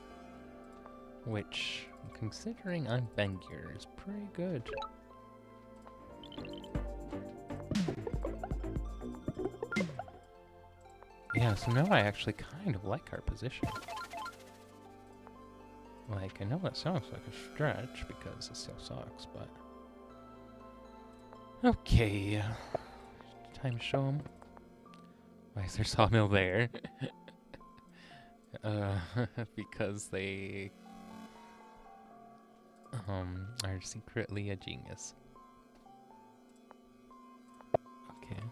Which, considering I'm Vengir, is pretty good. Yeah, so now I actually kind of like our position. Like, I know it sounds like a stretch because it still sucks, but... Okay. Time to show him. Why is there sawmill there? Because they... are secretly a genius. Okay.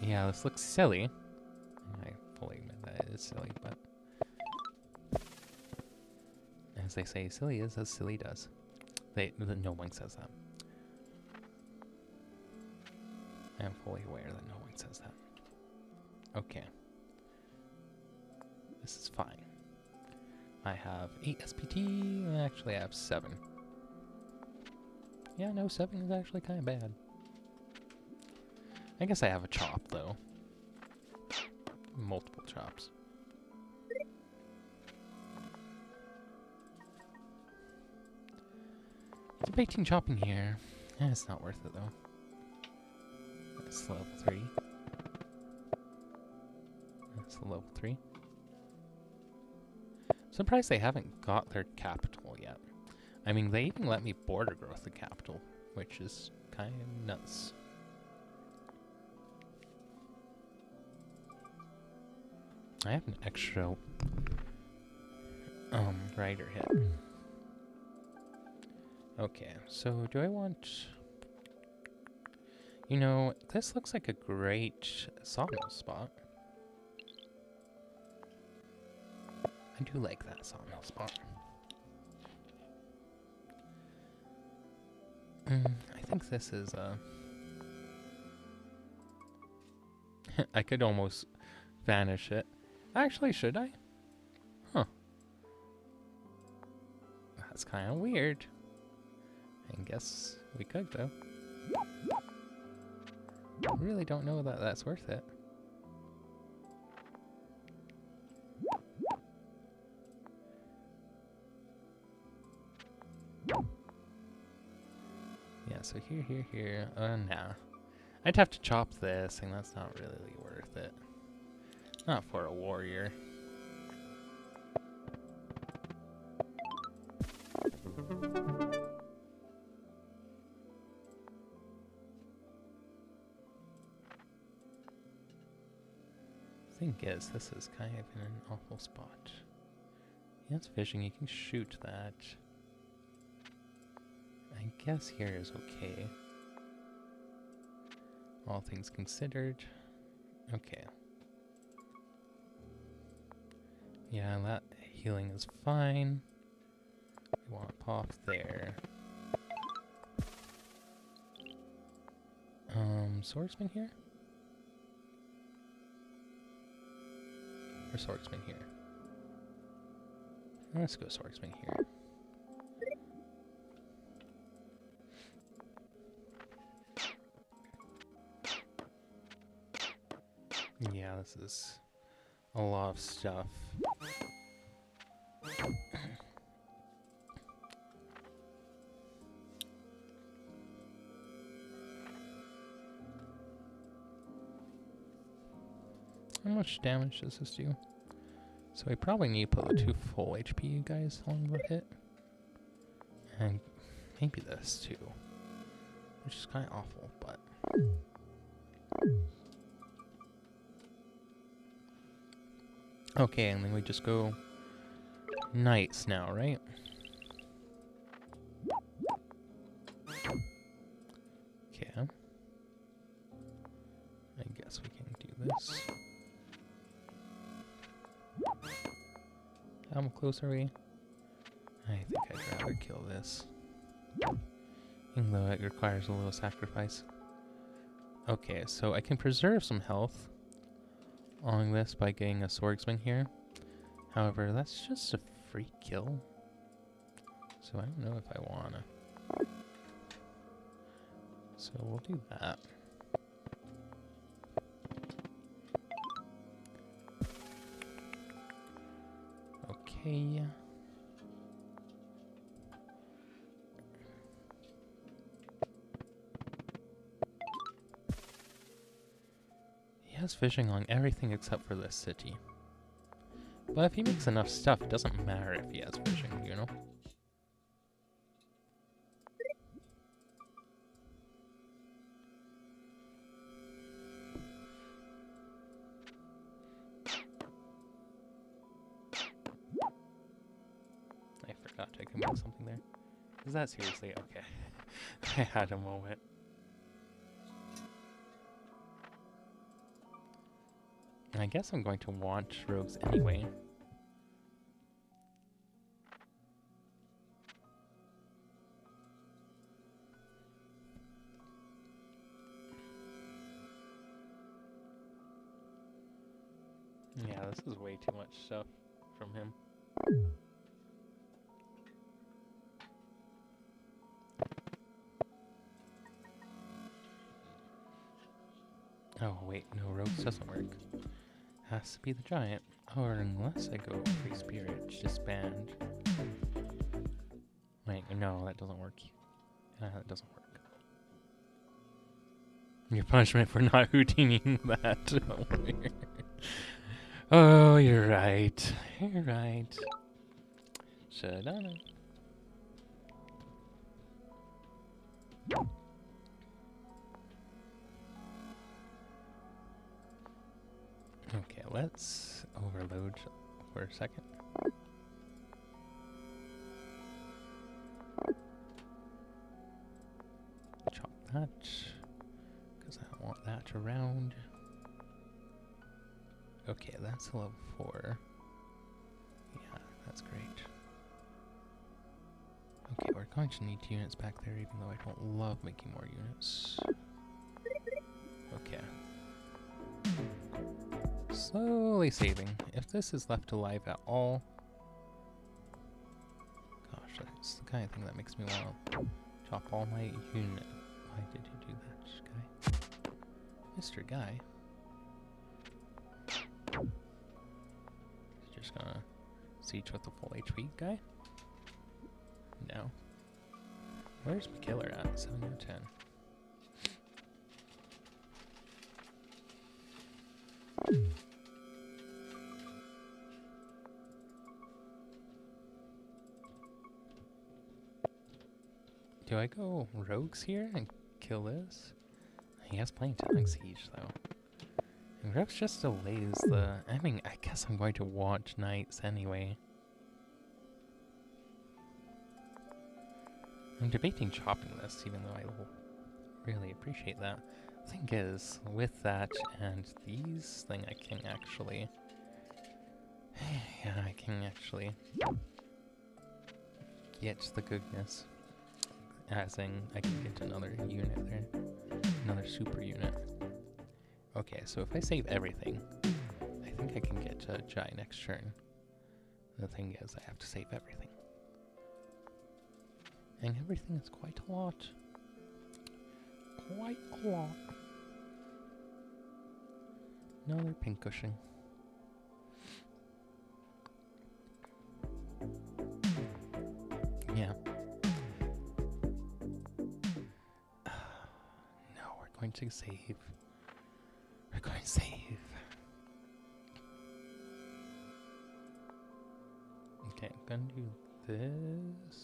Yeah, this looks silly. I fully admit that it is silly, but... As they say, silly is as silly does. No one says that. I am fully aware that no one says that. Okay. This is fine. I have 8 SPT. Actually, I have 7. Yeah, no, 7 is actually kind of bad. I guess I have a chop, though. Multiple chops. Debating chopping here. It's not worth it, though. That's level 3. That's level 3. Surprised they haven't got their capital yet. I mean, they even let me border growth the capital, which is kind of nuts. I have an extra rider hit. Okay, so do I want... You know, this looks like a great sawmill spot. I do like that sawmill spot. I think this is I could almost vanish it. Actually, should I? Huh. That's kind of weird. I guess we could, though. I really don't know that that's worth it. Yeah, so here. Nah. I'd have to chop this, and that's not really worth it. Not for a warrior. Thing is, this is kind of in an awful spot. Yeah, it's fishing. You can shoot that. I guess here is okay. All things considered. Okay. Yeah, that healing is fine. We want to pop there. Swordsman here? Or swordsman here? Let's go swordsman here. Yeah, this is a lot of stuff. How much damage does this do? So I probably need to put the 2 full HP guys on the hit. And maybe this too. Which is kind of awful, but... Okay, and then we just go knights now, right? Okay. I guess we can do this. How close are we? I think I'd rather kill this. Even though it requires a little sacrifice. Okay, so I can preserve some health on this by getting a swordsman here. However, that's just a free kill. So I don't know if I wanna. So we'll do that. Okay. He has fishing on everything except for this city. But if he makes enough stuff, it doesn't matter if he has fishing, you know? I forgot I could make something there. Is that seriously? Okay. I had a moment. I guess I'm going to want rogues anyway. this is way too much stuff from him. Oh, wait, no, rogues doesn't work. Has to be the giant. Or unless I go free spirit, disband. Wait, no, that doesn't work. That doesn't work. Your punishment for not Houdiniing that. Oh, you're right. You're right. Should've done it. Okay, let's overload for a second. Chop that, because I don't want that around. Okay, that's a level 4. Yeah, that's great. Okay, we're going to need units back there, even though I don't love making more units. Okay. Slowly saving. If this is left alive at all... Gosh, that's the kind of thing that makes me want to chop all my unit. Why did you do that, guy? Mr. Guy? Just gonna siege with the full HP guy? No. Where's my killer at? 7 out of 10. Do I go rogues here and kill this? He has plenty of time siege though. And rogues just delays the... I mean, I guess I'm going to watch knights anyway. I'm debating chopping this, even though I will really appreciate that. The thing is, with that and these thing, I can actually... yeah, I can actually get the goodness. As in, I can get another unit there. Another super unit. Okay, so if I save everything, I think I can get a giant next turn. The thing is, I have to save everything. And everything is quite a lot. Quite a lot. Another pincushion. Yeah. No, we're going to save. We're going to save. Okay, I'm gonna do this.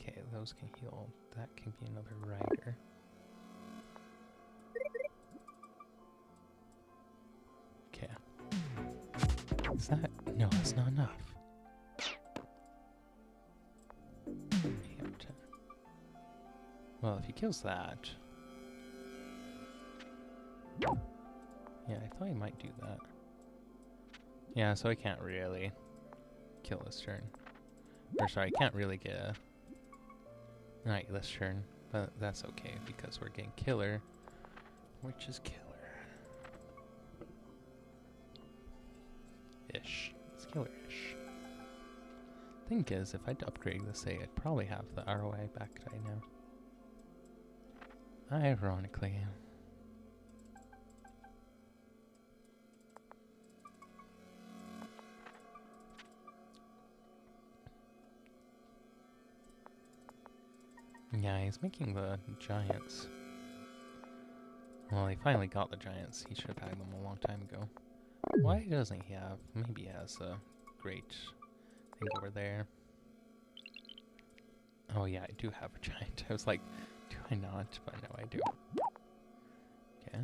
Okay, those can heal. That can be another rider. Okay. Is that? No, that's not enough. 8 out of 10. Well, if he kills that... Yeah, I thought he might do that. Yeah, so I can't really kill this turn. Or sorry, I can't really get a knight this turn. But that's okay, because we're getting killer, which is killer. Ish. It's killer-ish. Thing is, if I'd upgrade this, I'd probably have the ROI back right now. Ironically. Yeah, he's making the giants. Well, he finally got the giants. He should have had them a long time ago. Why doesn't he have? Maybe he has a great thing over there. Oh yeah, I do have a giant. I was like, do I not? But no, I do. Okay.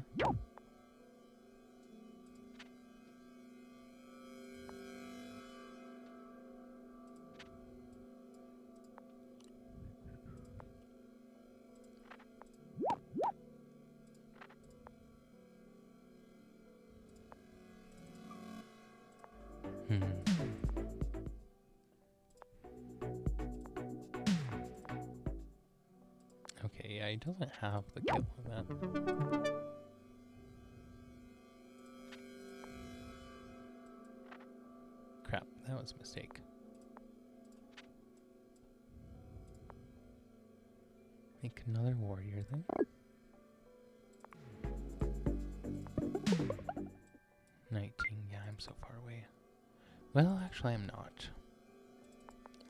Okay, yeah, he doesn't have the kill on that. Crap, that was a mistake. Make another warrior then. 19, yeah, I'm so far away. Well, actually I'm not.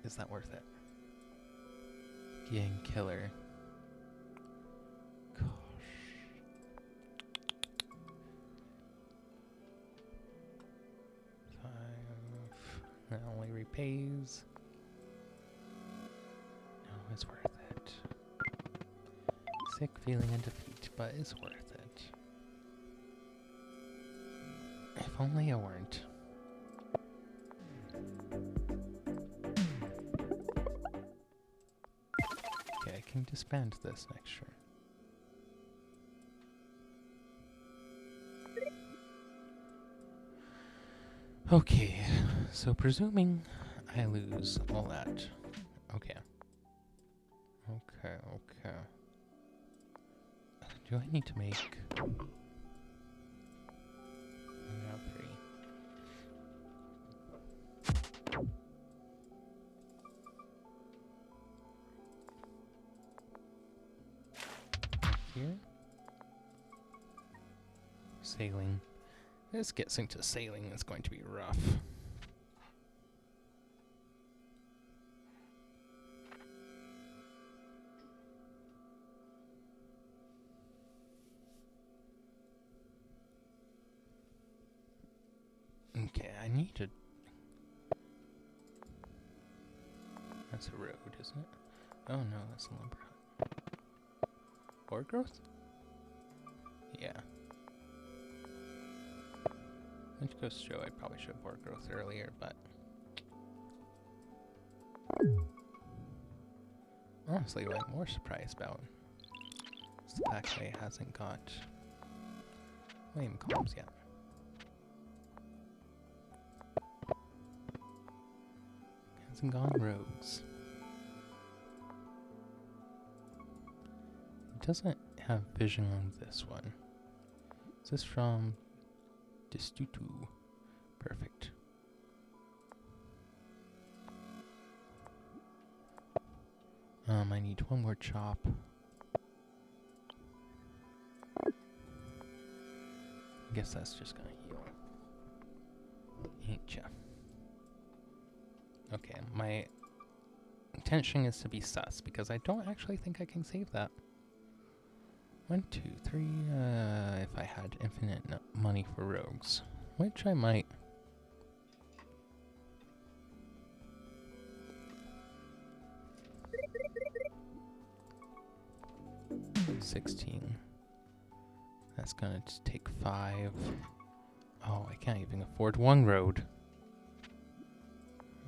Is that worth it? Gang killer. Gosh. That only repays. No, it's worth it. Sick feeling of defeat, but it's worth it. If only I weren't. Okay, I can disband this next turn. Okay, so presuming I lose all that. Okay. Okay. Do I need to make... I have 3. Here. Sailing. This gets into sailing is going to be rough. Okay, I need to... That's a road, isn't it? Oh no, that's a lumber hut. Ore growth? Yeah. Which goes to show I probably should have ore growth earlier, but... Honestly, what I'm more surprised about is the fact that it hasn't got flame columns yet. Hasn't gone rogues. It doesn't have vision on this one. Is this from Distutu? Perfect. I need one more chop. I guess that's just gonna heal. Ain't ya? Okay, my intention is to be sus because I don't actually think I can save that. 1, 2, 3, if I had infinite money for rogues, which I might. 16. That's gonna take 5. Oh, I can't even afford 1 road.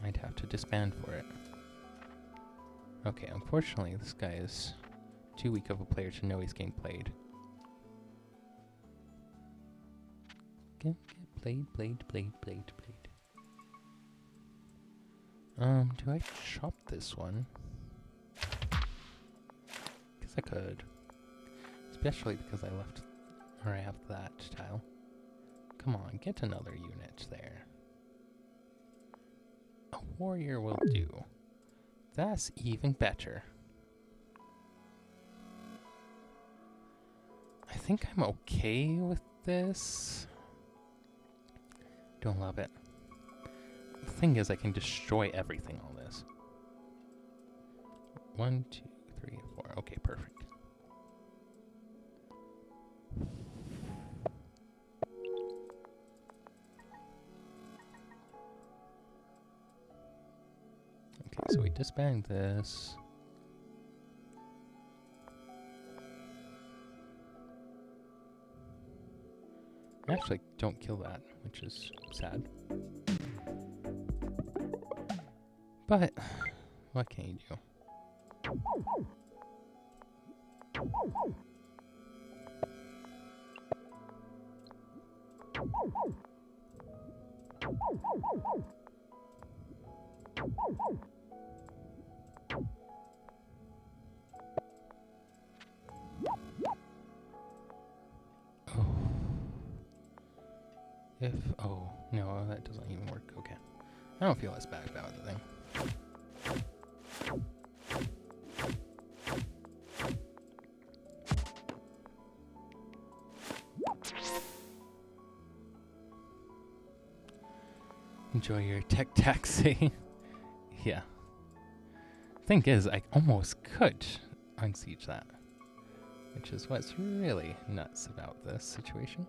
I'd have to disband for it. Okay, unfortunately, this guy is too weak of a player to know he's getting played. Get played. Do I chop this one? Guess I could. Especially because I left, or I have that tile. Come on, get another unit there. A warrior will do. That's even better. I think I'm okay with this. Don't love it. The thing is, I can destroy everything on this. 1, 2, 3, 4. Okay, perfect. Okay, so we disband this. Actually, don't kill that, which is sad. But, what can you do? if... Oh, no, that doesn't even work. Okay. I don't feel as bad about the thing. Enjoy your tech taxi. Yeah. Thing is, I almost could unsiege that, which is what's really nuts about this situation.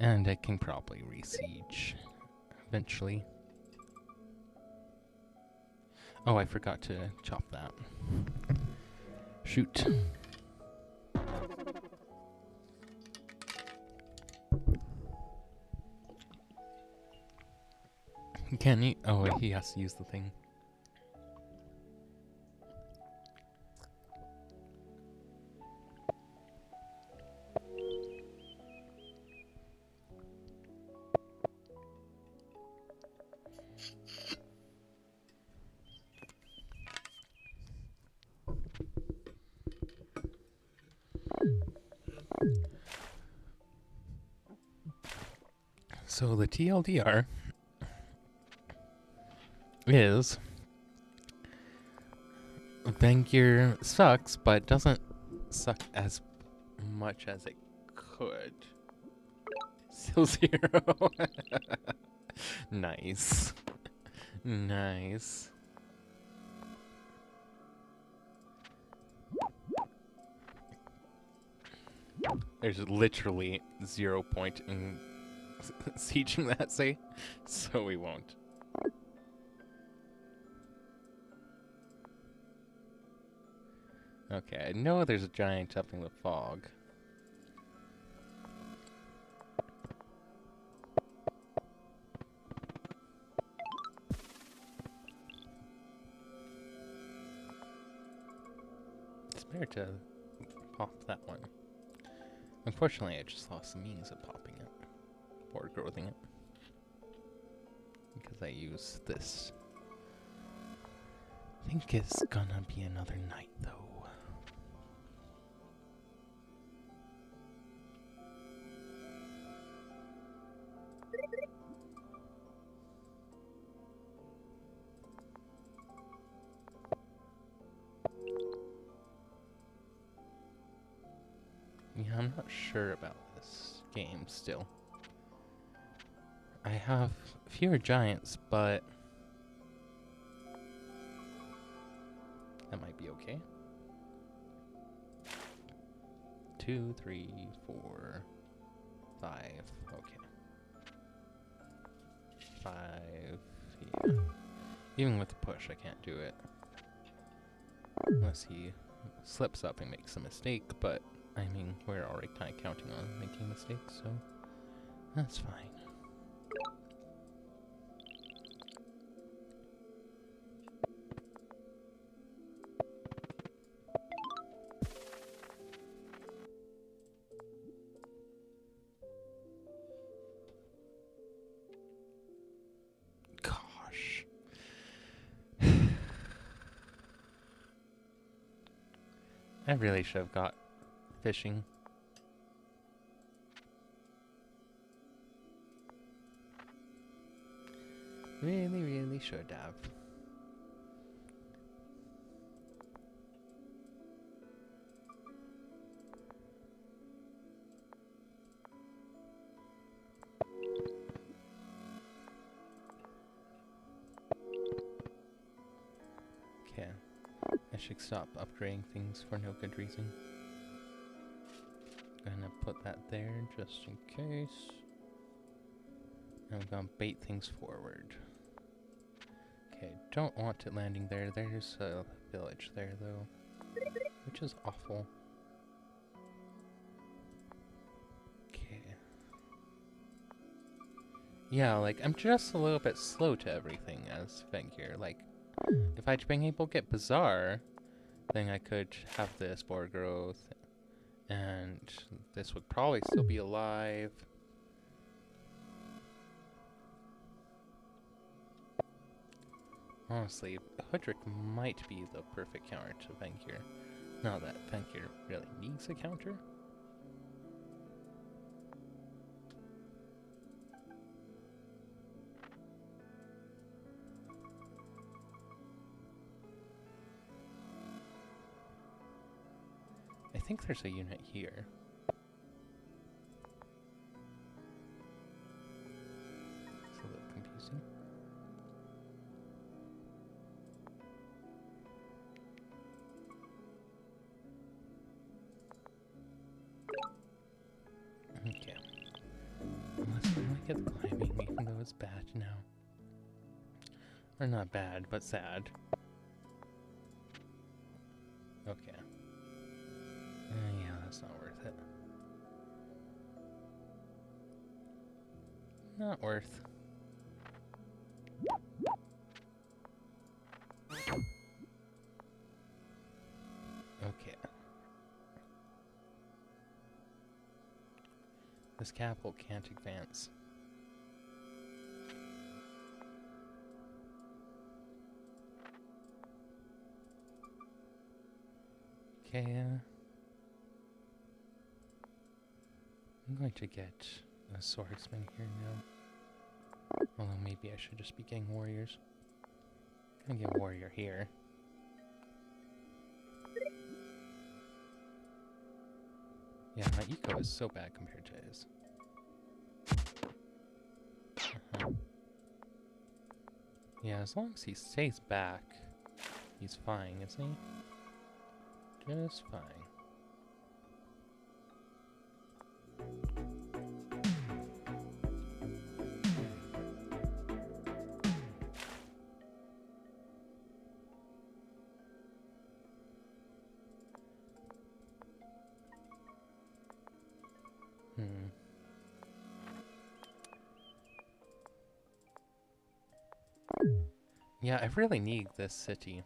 And I can probably re-siege eventually. Oh, I forgot to chop that. Shoot. Can he? Oh, he has to use the thing. So the TLDR is Vengir sucks, but doesn't suck as much as it could. Still 0. Nice. Nice. There's literally 0 point in sieging that, say, so we won't. Okay, I know there's a giant up in the fog. It's better to pop that one. Unfortunately, I just lost the means of popping it, or growing it, because I use this. I think it's gonna be another night, though. Yeah, I'm not sure about this game still. I have fewer giants, but that might be okay. 2, 3, 4, 5. Okay. 5. Yeah. Even with the push, I can't do it. Unless he slips up and makes a mistake, but I mean, we're already kind of counting on making mistakes, so that's fine. Gosh. I really should have got fishing. Really should have. Okay. I should stop upgrading things for no good reason. Gonna put that there just in case. I'm gonna bait things forward. Okay, don't want it landing there. There's a village there though, which is awful. Okay. Yeah, like I'm just a little bit slow to everything as Vengir. Like, if I'd been able to get Bazaar, then I could have the spore growth. And this would probably still be alive. Honestly, Hudrick might be the perfect counter to Vengir. Not that Vengir really needs a counter. think there's a unit here. It's a little confusing. Okay. Let's finally get the climbing, even though it's bad now. Or not bad, but sad. Okay. Yeah, that's not worth it. Not worth. Okay. This capital can't advance. Okay. I'm going to get a swordsman here now. Although maybe I should just be getting warriors. I'm gonna get a warrior here. Yeah, my eco is so bad compared to his. Yeah, as long as he stays back, he's fine, isn't he? Just fine. Yeah, I really need this city.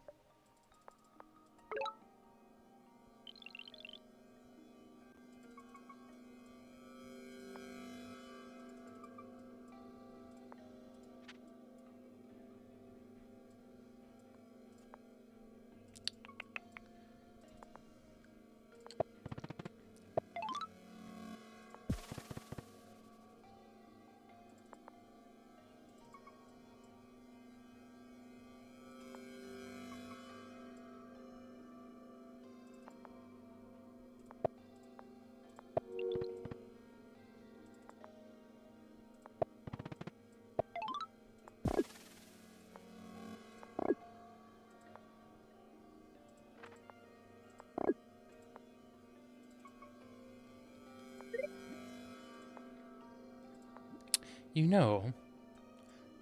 You know,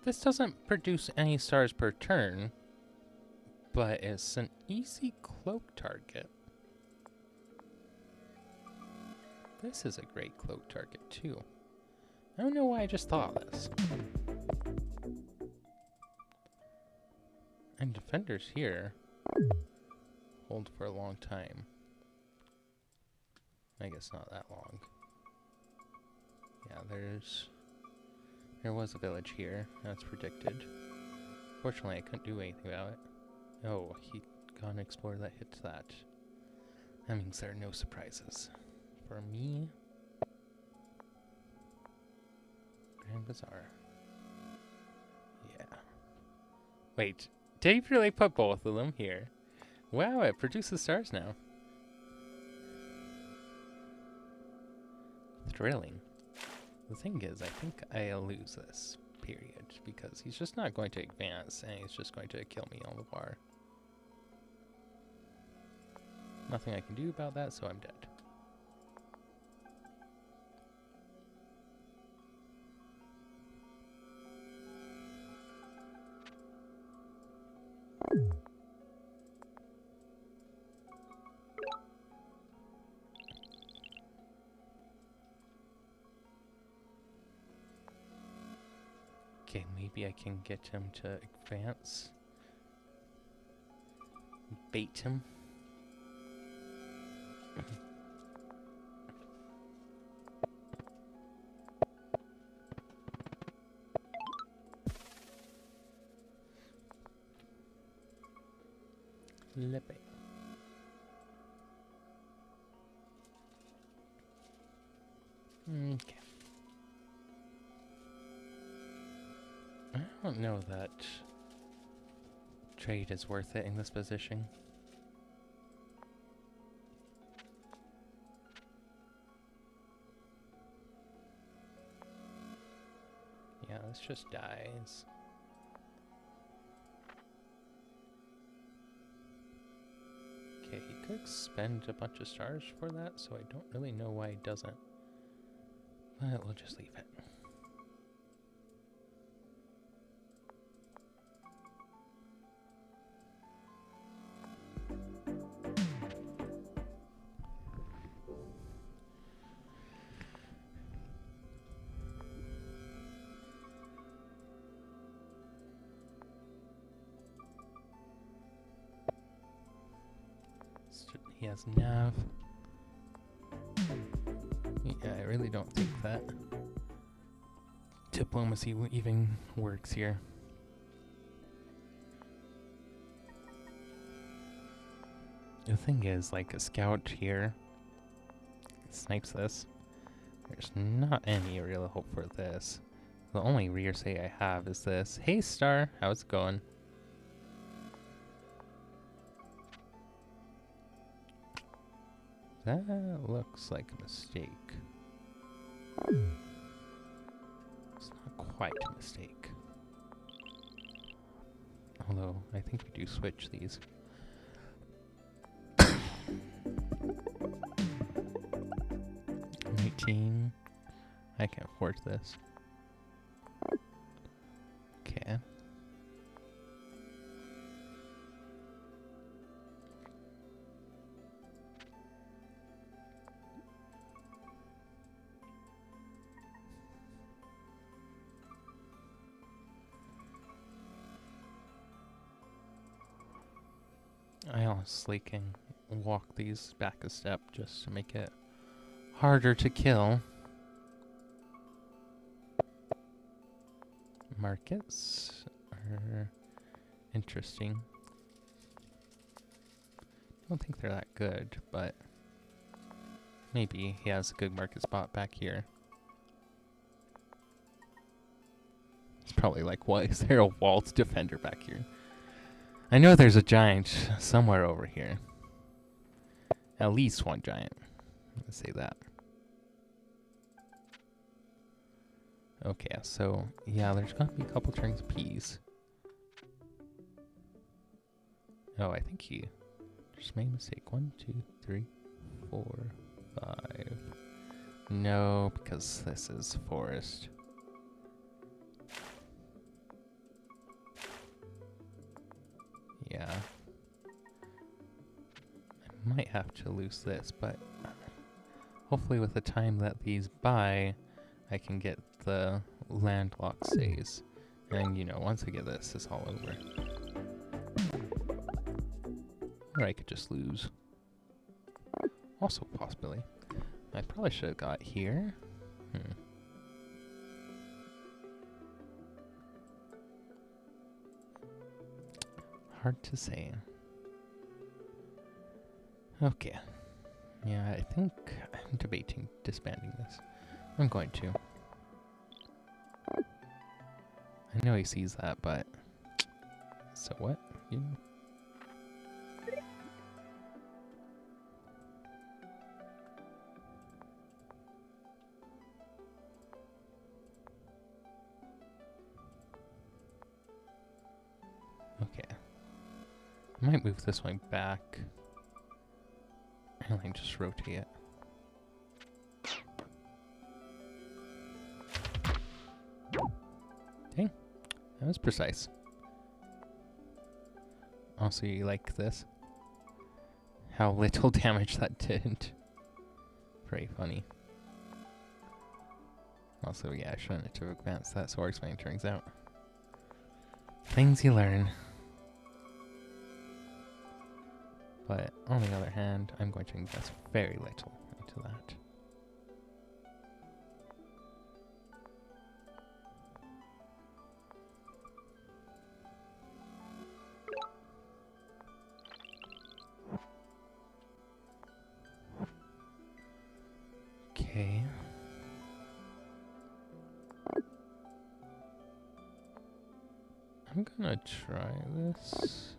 this doesn't produce any stars per turn, but it's an easy cloak target. This is a great cloak target too. I don't know why I just thought of this. And defenders here hold for a long time. I guess not that long. Yeah, there was a village here, as predicted. Fortunately, I couldn't do anything about it. Oh, he got an explorer that hits that. That means there are no surprises. For me... Grand Bazaar. Yeah. Wait, did he really put both of them here? Wow, it produces stars now. Thrilling. The thing is, I think I'll lose this period because he's just not going to advance and he's just going to kill me on the bar. Nothing I can do about that, so I'm dead. Okay, maybe I can get him to advance. Bait him. Flip it. Okay. I don't know that trade is worth it in this position. this just dies. Okay, he could spend a bunch of stars for that, so I don't really know why he doesn't. But we'll just leave it. He has nav. Yeah, I really don't think that diplomacy even works here. The thing is, like, a scout here snipes this. There's not any real hope for this. The only rear say I have is this. Hey, Star, how's it going? That looks like a mistake. It's not quite a mistake. Although, I think we do switch these. 19. I can afford this. Okay. I honestly can walk these back a step just to make it harder to kill. Markets are interesting. I don't think they're that good, but maybe he has a good market spot back here. It's probably like, what? Is there a walled defender back here? I know there's a giant somewhere over here. At least one giant. Let's say that. Okay, so yeah, there's gonna be a couple turns apiece. Oh, I think he just made a mistake. 1, 2, 3, 4, 5. No, because this is forest. Yeah. I might have to lose this, but hopefully with the time that these buy, I can get the landlocked stays. And, you know, once I get this, it's all over. Or I could just lose. Also a possibility. I probably should have got here. Hard to say. Okay. Yeah, I think I'm debating disbanding this. I'm going to. I know he sees that, but so what? You know? Okay. I might move this one back. And I just rotate it. Dang. That was precise. Also, you like this? How little damage that did. Pretty funny. Also, yeah, I shouldn't have advanced that swordsman, turns out. Things you learn. But on the other hand, I'm going to invest very little into that. Okay. I'm gonna try this.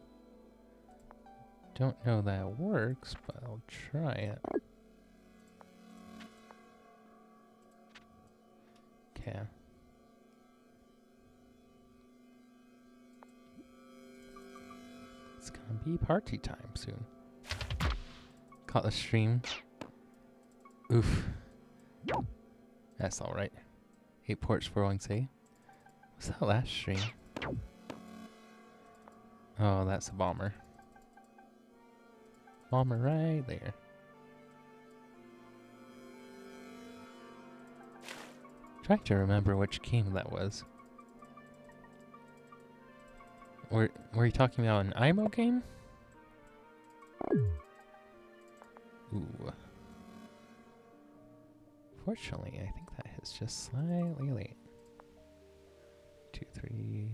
Don't know that it works, but I'll try it. Okay. gonna be party time soon. Caught the stream. Oof. That's alright. 8 ports for one say. What's that last stream? Oh, that's a bomber. Bomber right there. Trying to remember which game that was. Were you talking about an IMO game? Ooh. Fortunately, I think that is just slightly late. 2, 3.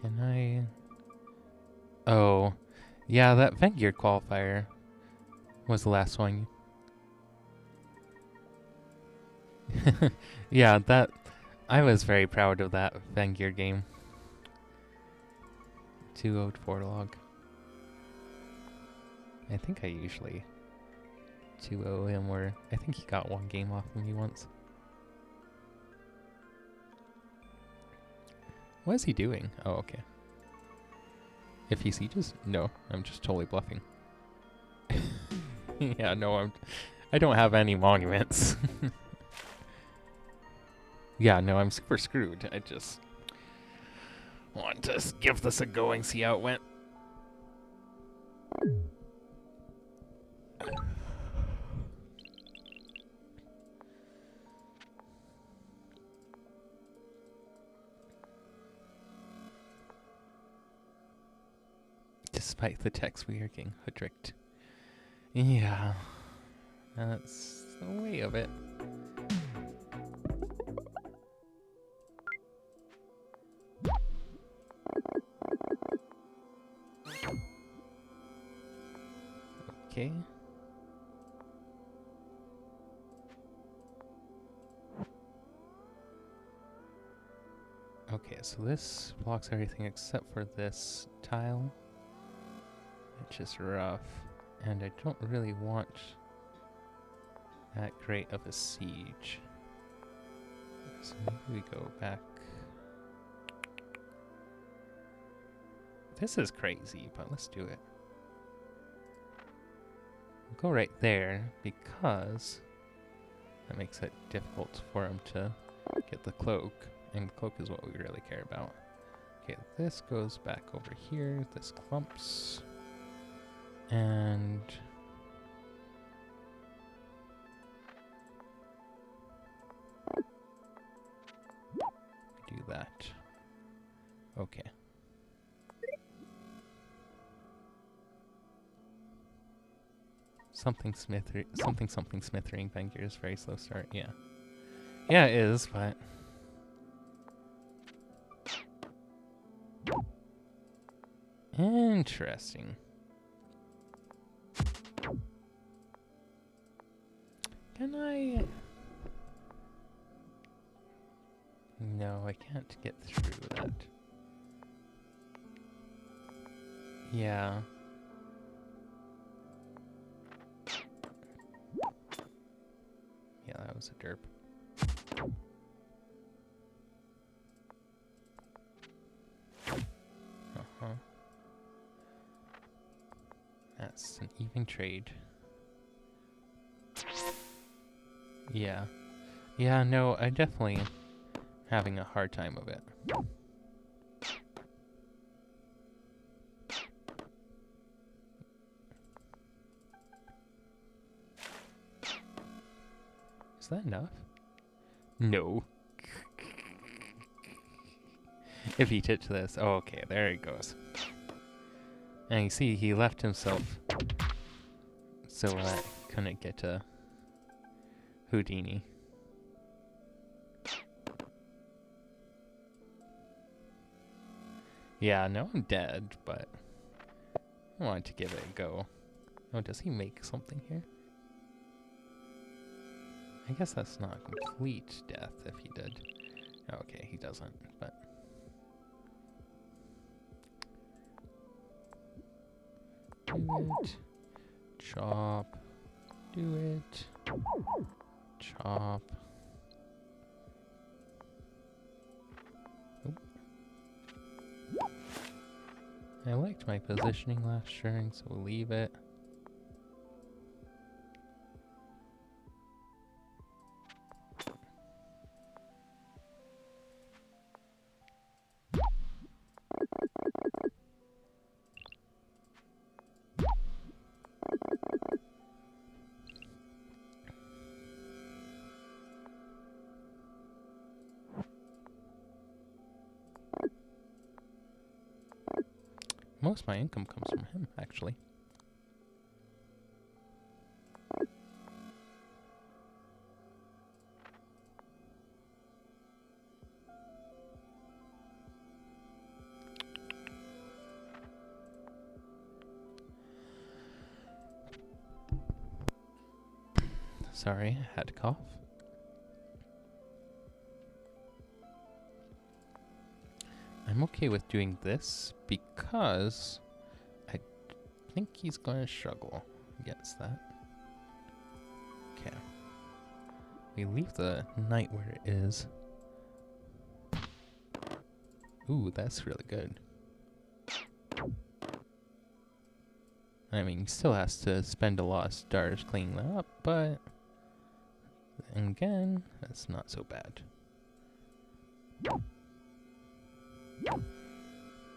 Can I? Oh, yeah, that Vengir qualifier was the last one. Yeah, that I was very proud of that Vengir game. 204 log. I think I usually 2-0 him, or I think he got 1 game off of me once. What is he doing? Oh, okay. If he sieges? No, I'm just totally bluffing. Yeah, no, I don't have any monuments. Yeah, no, I'm super screwed. I just want to give this a go and see how it went. Despite the text, we are getting hoodricked. Yeah, that's the way of it. Okay. Okay, so this blocks everything except for this tile, which is rough, and I don't really want that great of a siege. So maybe we go back. This is crazy, but let's do it. We'll go right there because that makes it difficult for him to get the cloak, and the cloak is what we really care about. Okay, this goes back over here, this clumps, and do that. Okay. Something smithering Vengir is very slow start, yeah. Yeah, it is, but interesting. Can I? No, I can't get through that. Yeah. Yeah, that was a derp. Uh-huh. That's an even trade. Yeah. Yeah, no, I definitely having a hard time of it. Is that enough? No. If he hit this. Oh, okay, there he goes. And you see, he left himself so that he couldn't get to Houdini. Yeah, no, I'm dead, but I wanted to give it a go. Oh, does he make something here? I guess that's not a complete death if he did. Okay, he doesn't, but... Do it. Chop. Do it. Chop. Oop. I liked my positioning last turn, so we'll leave it. Most of my income comes from him, actually. Sorry, I had to cough. I'm okay with doing this because I think he's going to struggle against that. Okay. We leave the knight where it is. Ooh, that's really good. I mean, he still has to spend a lot of stars cleaning that up, but again, that's not so bad.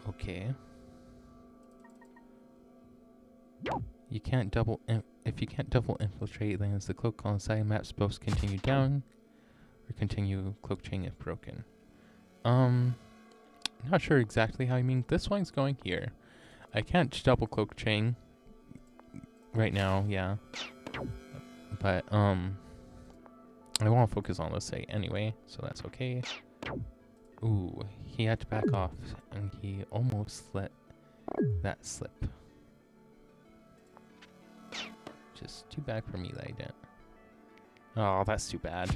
Okay. You can't double if you can't double infiltrate, then as the cloak on the side map supposed to continue down or continue cloak chain if broken. Not sure exactly how you mean. This one's going here. I can't double cloak chain right now, yeah. But I want to focus on this say anyway, so that's okay. Ooh, he had to back off, and he almost let that slip. Just too bad for me that I didn't. Oh, that's too bad.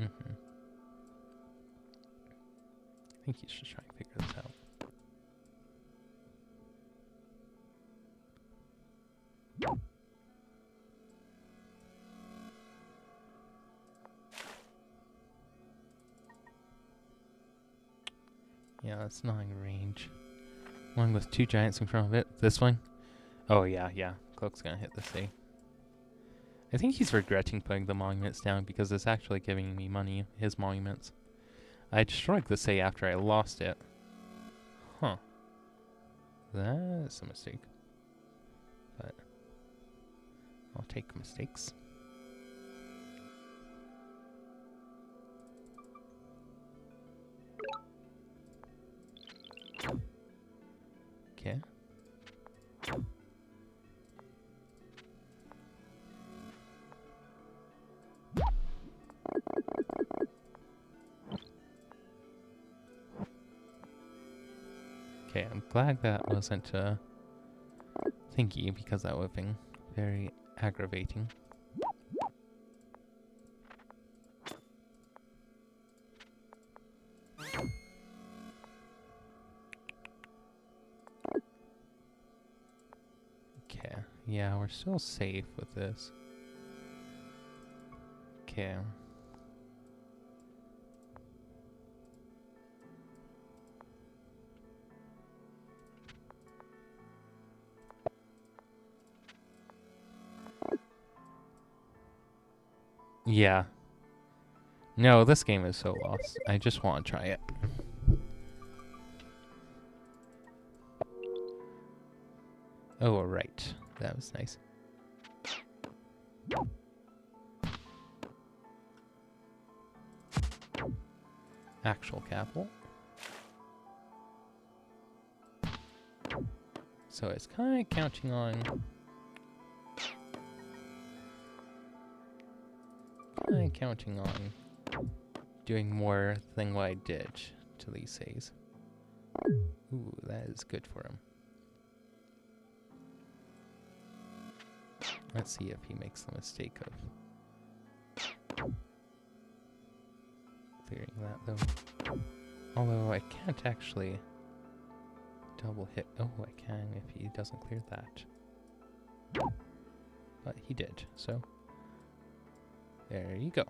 I think he's just trying to figure this out. Yeah, that's not in range. One with two giants in front of it. This one? Oh, yeah. Cloak's gonna hit this A. I think he's regretting putting the monuments down because it's actually giving me money, his monuments. I destroyed this A after I lost it. Huh. That's a mistake. But I'll take mistakes. Okay. Okay, I'm glad that wasn't thingy because that would have been very aggravating. Okay, yeah, we're still safe with this. Okay. Yeah. No, this game is so lost. I just want to try it. Oh, right. That was nice. Actual capital. So it's kind of counting on... doing more than what I did to these A's. Ooh, that is good for him. Let's see if he makes the mistake of clearing that, though. Although I can't actually double hit. Oh, I can if he doesn't clear that. But he did, so there you go.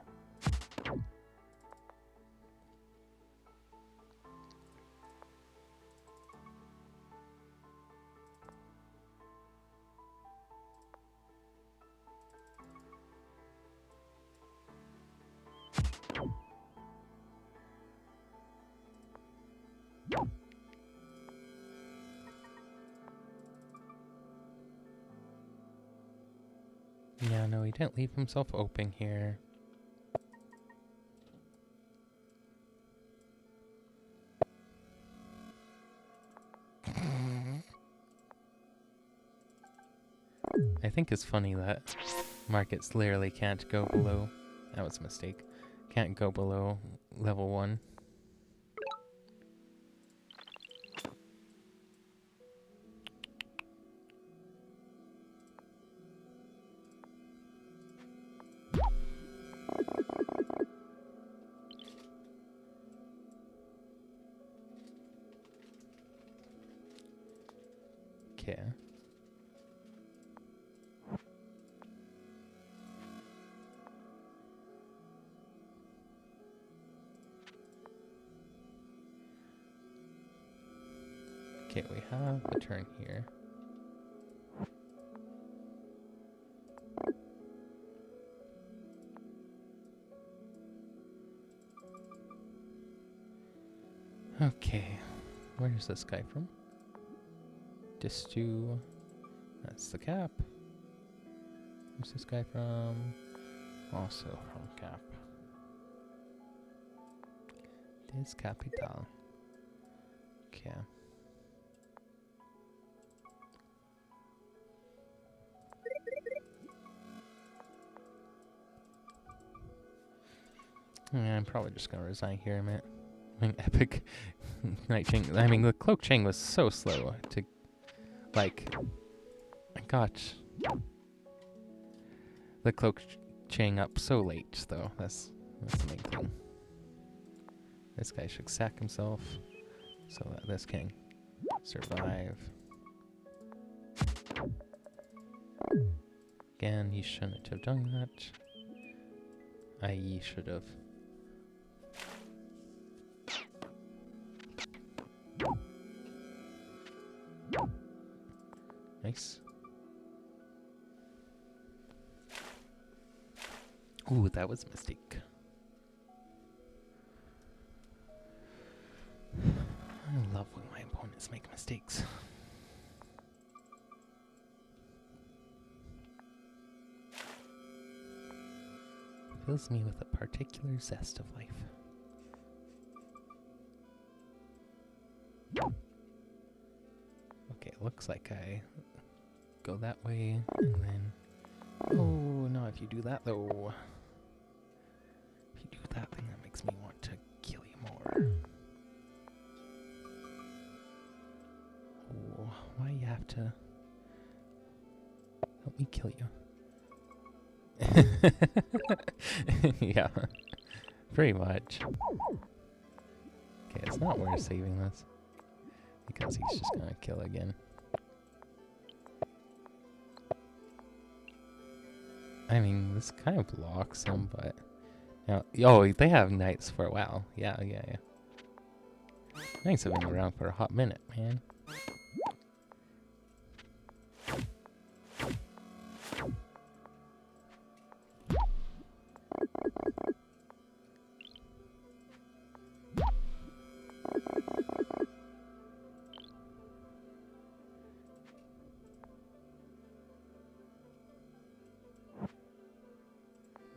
Yeah, no, he didn't leave himself open here. I think it's funny that markets literally can't go below. That was a mistake. Can't go below level 1. Okay. Okay, we have a turn here. Okay, where's this guy from? Distu. That's the cap. Where's this guy from? Also from cap. Des Capital. Okay. Yeah, I'm probably just gonna resign here, man. I mean, epic night chain. I mean, the cloak chain was so slow to, like, I got the cloak chain up so late, though. That's the main thing. This guy should sack himself so that this can survive. Again, he shouldn't have done that. I.e. should have. Nice. Ooh, that was a mistake. I love when my opponents make mistakes. Fills me with a particular zest of life. Okay, looks like I go that way, and then... Oh, no, if you do that, though... If you do that thing, that makes me want to kill you more. Oh, why you have to... Help me kill you. Yeah, pretty much. Okay, it's not worth saving this. Because he's just gonna kill again. I mean, this kind of blocks him, but... Now, oh, they have knights for a while. Yeah. Knights have been around for a hot minute, man.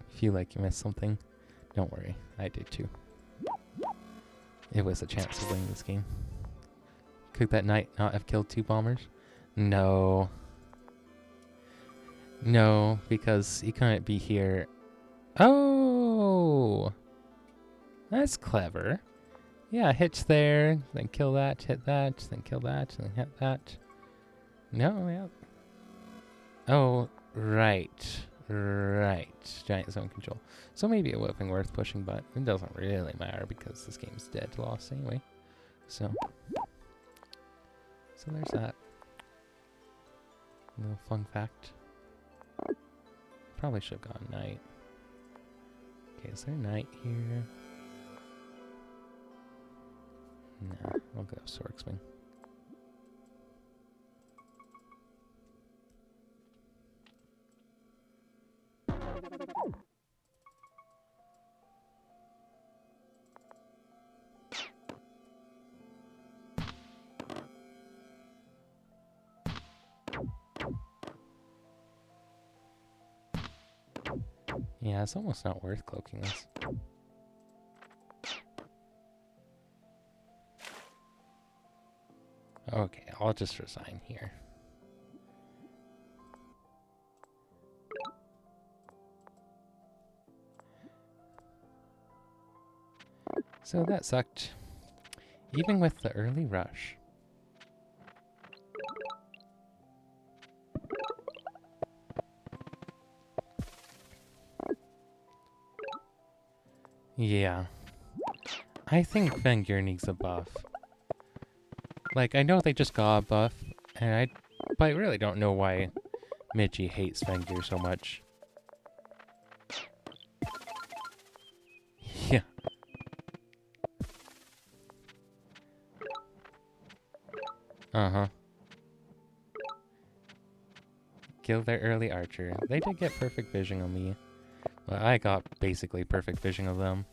Feel like you missed something. Don't worry, I did too. It was a chance to win this game. Could that knight not have killed 2 bombers? No. No, because he couldn't be here. Oh! That's clever. Yeah, hits there, then kill that, hit that, then kill that, then hit that. No, yeah. Oh, right. Right. Giant zone control. So maybe it would have been worth pushing, but it doesn't really matter because this game's dead lost anyway. So. So there's that. Little fun fact. Probably should have gone night. Okay, is there night here? Nah, I'll go Swordsman. Yeah, it's almost not worth cloaking this. Okay, I'll just resign here. So that sucked. Even with the early rush. Yeah. I think Vengir needs a buff. Like, I know they just got a buff, but I really don't know why Midgie hates Vengir so much. Yeah. Uh-huh. Kill their early archer. They did get perfect vision on me. Well, I got basically perfect vision of them.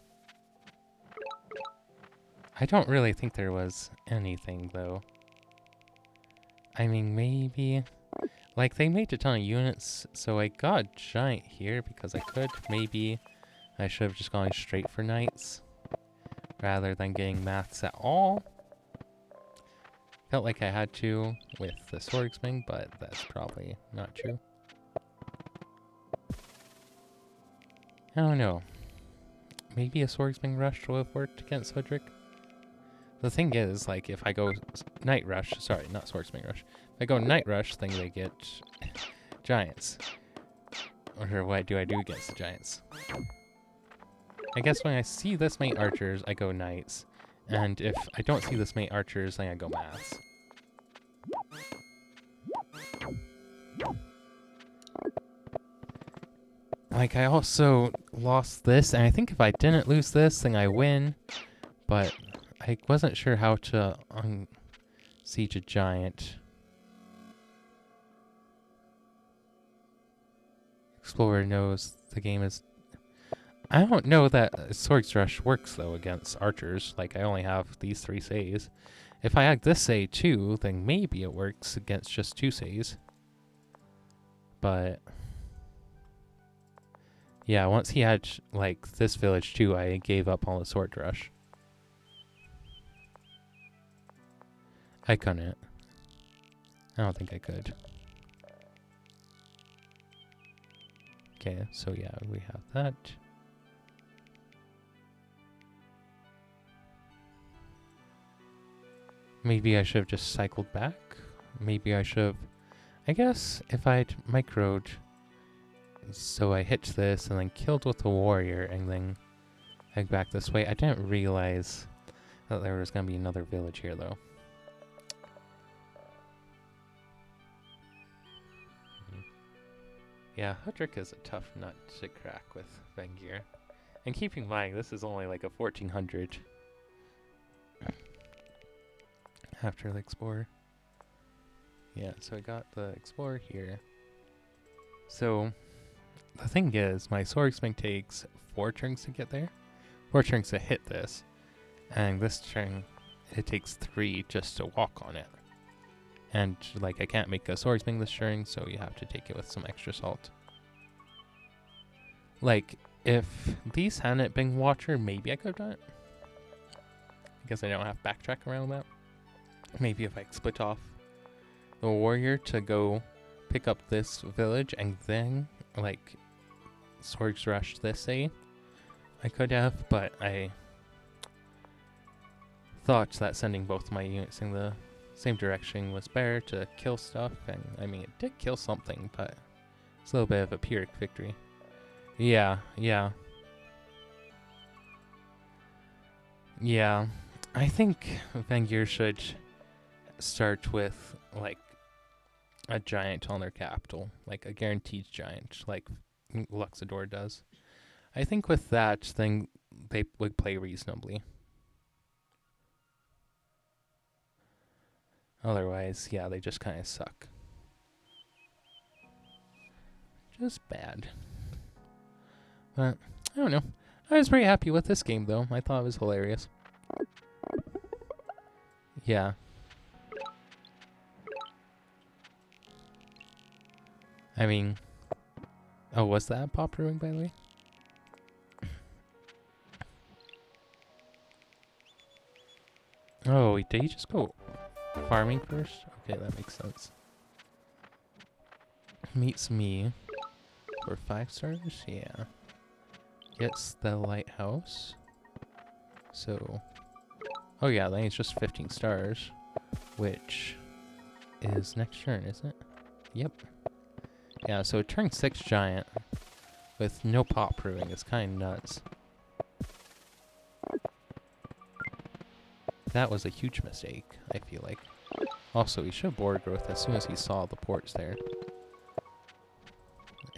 I don't really think there was anything, though. I mean, maybe... Like, they made a ton of units, so I got giant here because I could. Maybe I should have just gone straight for knights rather than getting maths at all. Felt like I had to with the swordsman, but that's probably not true. I don't know. Maybe a swordsman rush would have worked against Cedric. The thing is, like, if I go night rush, sorry, not swordsman rush. If I go night rush, then they get giants. Or what do I do against the giants? I guess when I see this many archers, I go knights. And if I don't see this many archers, then I go maths. Like, I also lost this, and I think if I didn't lose this, then I win. But I wasn't sure how to siege a giant. Explorer knows the game is... I don't know that Swords Rush works, though, against archers. Like, I only have these 3 says. If I add this say too, then maybe it works against just 2 says. But... yeah, once he had, like, this village too, I gave up on the Sword Rush. I couldn't. I don't think I could. Okay, so yeah, we have that. Maybe I should have just cycled back. Maybe I should have... I guess if I'd microed... So I hit this and then killed with the warrior and then head back this way. I didn't realize that there was going to be another village here, though. Yeah, Hudrick is a tough nut to crack with Vengir. And keep in mind, this is only like a 1400 after the Explorer. Yeah, so I got the Explorer here. So, the thing is, my swordsman takes 4 turns to get there. 4 turns to hit this. And this turn, it takes 3 just to walk on it. And, like, I can't make a swordsman this turn, so you have to take it with some extra salt. Like, if these hadn't been Watcher, maybe I could have done it. I guess I don't have backtrack around that. Maybe if I split off the warrior to go pick up this village and then, like, Swords Rush this A, I could have, but I thought that sending both my units in the same direction was better to kill stuff, and I mean, it did kill something, but it's a little bit of a Pyrrhic victory. Yeah. I think Vengir should start with like a giant on their capital, like a guaranteed giant, like Luxador does. I think with that, then they would play reasonably. Otherwise, yeah, they just kind of suck. Just bad. But, I don't know. I was pretty happy with this game, though. I thought it was hilarious. Yeah. I mean... Oh, was that Pop Brewing, by the way? Oh, wait, did he just go farming first? Okay, that makes sense. Meets me for 5 stars? Yeah. Gets the lighthouse. So... Oh yeah, then it's just 15 stars. Which is next turn, isn't it? Yep. Yeah, so turn 6 giant with no pop brewing is kind of nuts. That was a huge mistake, I feel like. Also, he should have board growth as soon as he saw the ports there.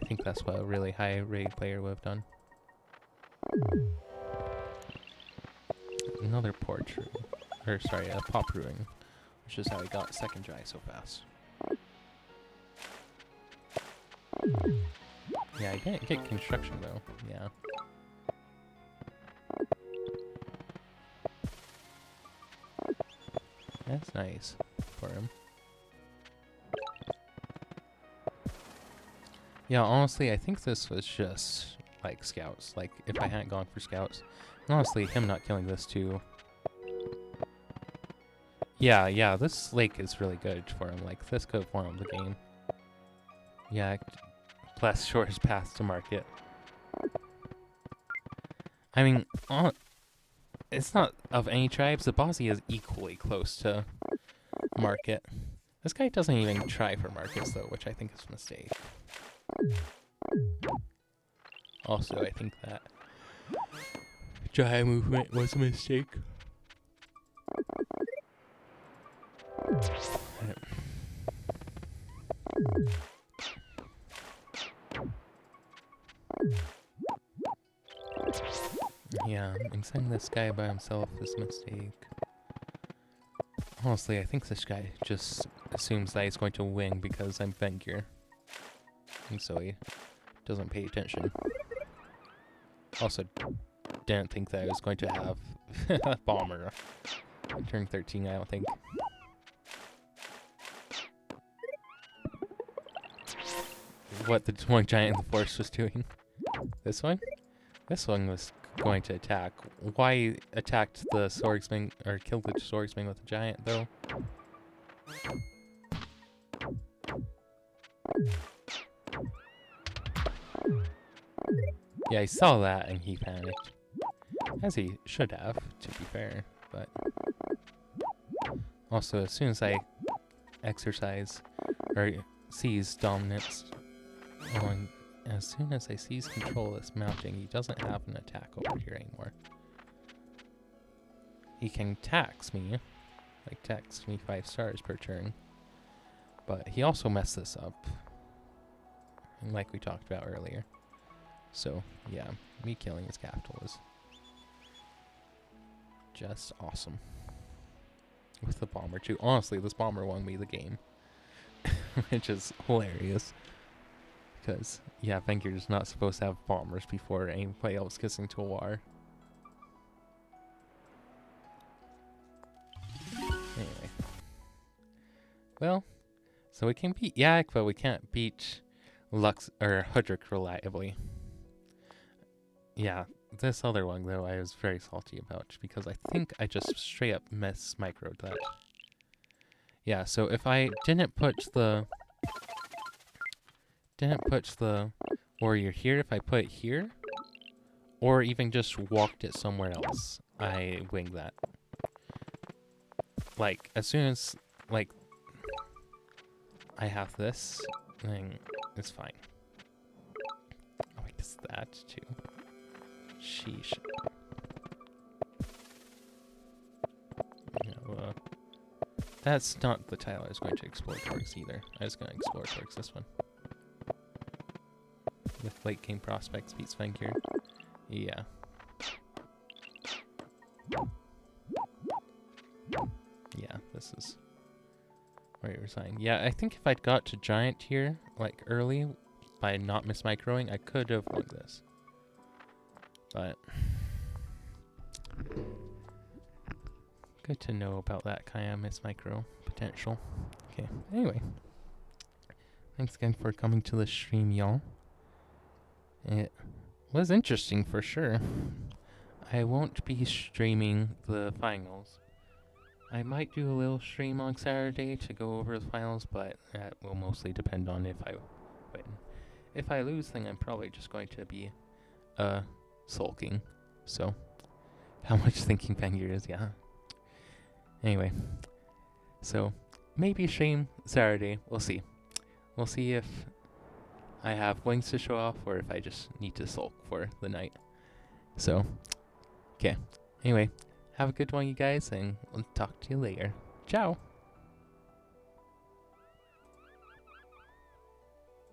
I think that's what a really high raid player would have done. Another port room. Or sorry, a pop brewing. Which is how he got second giant so fast. Yeah, I didn't get construction though. Yeah. That's nice for him. Yeah, honestly, I think this was just like scouts. Like, if I hadn't gone for scouts. And honestly, him not killing this too. Yeah, this lake is really good for him. Like, this could have won the game. Yeah, plus shortest path to market. I mean, it's not of any tribes. The Bossy is equally close to market. This guy doesn't even try for markets, though, which I think is a mistake. Also, I think that giant movement was a mistake. Yeah, and sending this guy by himself is a mistake. Honestly, I think this guy just assumes that he's going to win because I'm Vengir. And so he doesn't pay attention. Also, didn't think that I was going to have a bomber in turn 13, I don't think. What the one giant in the forest was doing. This one? This one was going to attack. Why attacked the swordsman, or killed the swordsman with a giant, though? Yeah, he saw that and he panicked. As he should have, to be fair, but... Also, as soon as I exercise, or seize dominance on... As soon as I seize control of this mounting, he doesn't have an attack over here anymore. He can tax me, like tax me 5 stars per turn, but he also messed this up, like we talked about earlier. So, yeah, me killing his capital is just awesome. With the bomber too. Honestly, this bomber won me the game, which is hilarious. Because, yeah, Vengir is not supposed to have bombers before anybody else gets into a war. Anyway. Well, so we can beat Yak, but we can't beat Lux or Hudrick reliably. Yeah, this other one, though, I was very salty about, because I think I just straight up microed that. Yeah, so if I didn't put the warrior here, if I put it here, or even just walked it somewhere else, I winged that. Like, as soon as, like, I have this, then it's fine. Oh, wait, it's that, too. Sheesh. No, That's not the tile I was going to explore towards either. I was going to explore towards this one. With late game prospects beats Vengir. Yeah. Yeah, this is where you were saying. Yeah, I think if I'd got to Giant here, like early, by not mismicroing, I could have won this. But good to know about that kind of mismicro potential. Okay, anyway. Thanks again for coming to the stream, y'all. It was interesting for sure. I won't be streaming the finals. I might do a little stream on Saturday to go over the finals, but that will mostly depend on if I win. If I lose, then I'm probably just going to be sulking. So, how much thinking Vengir is, yeah. Anyway, so maybe stream Saturday. We'll see. We'll see if I have wings to show off or if I just need to sulk for the night. So, okay. Anyway, have a good one, you guys, and we'll talk to you later. Ciao!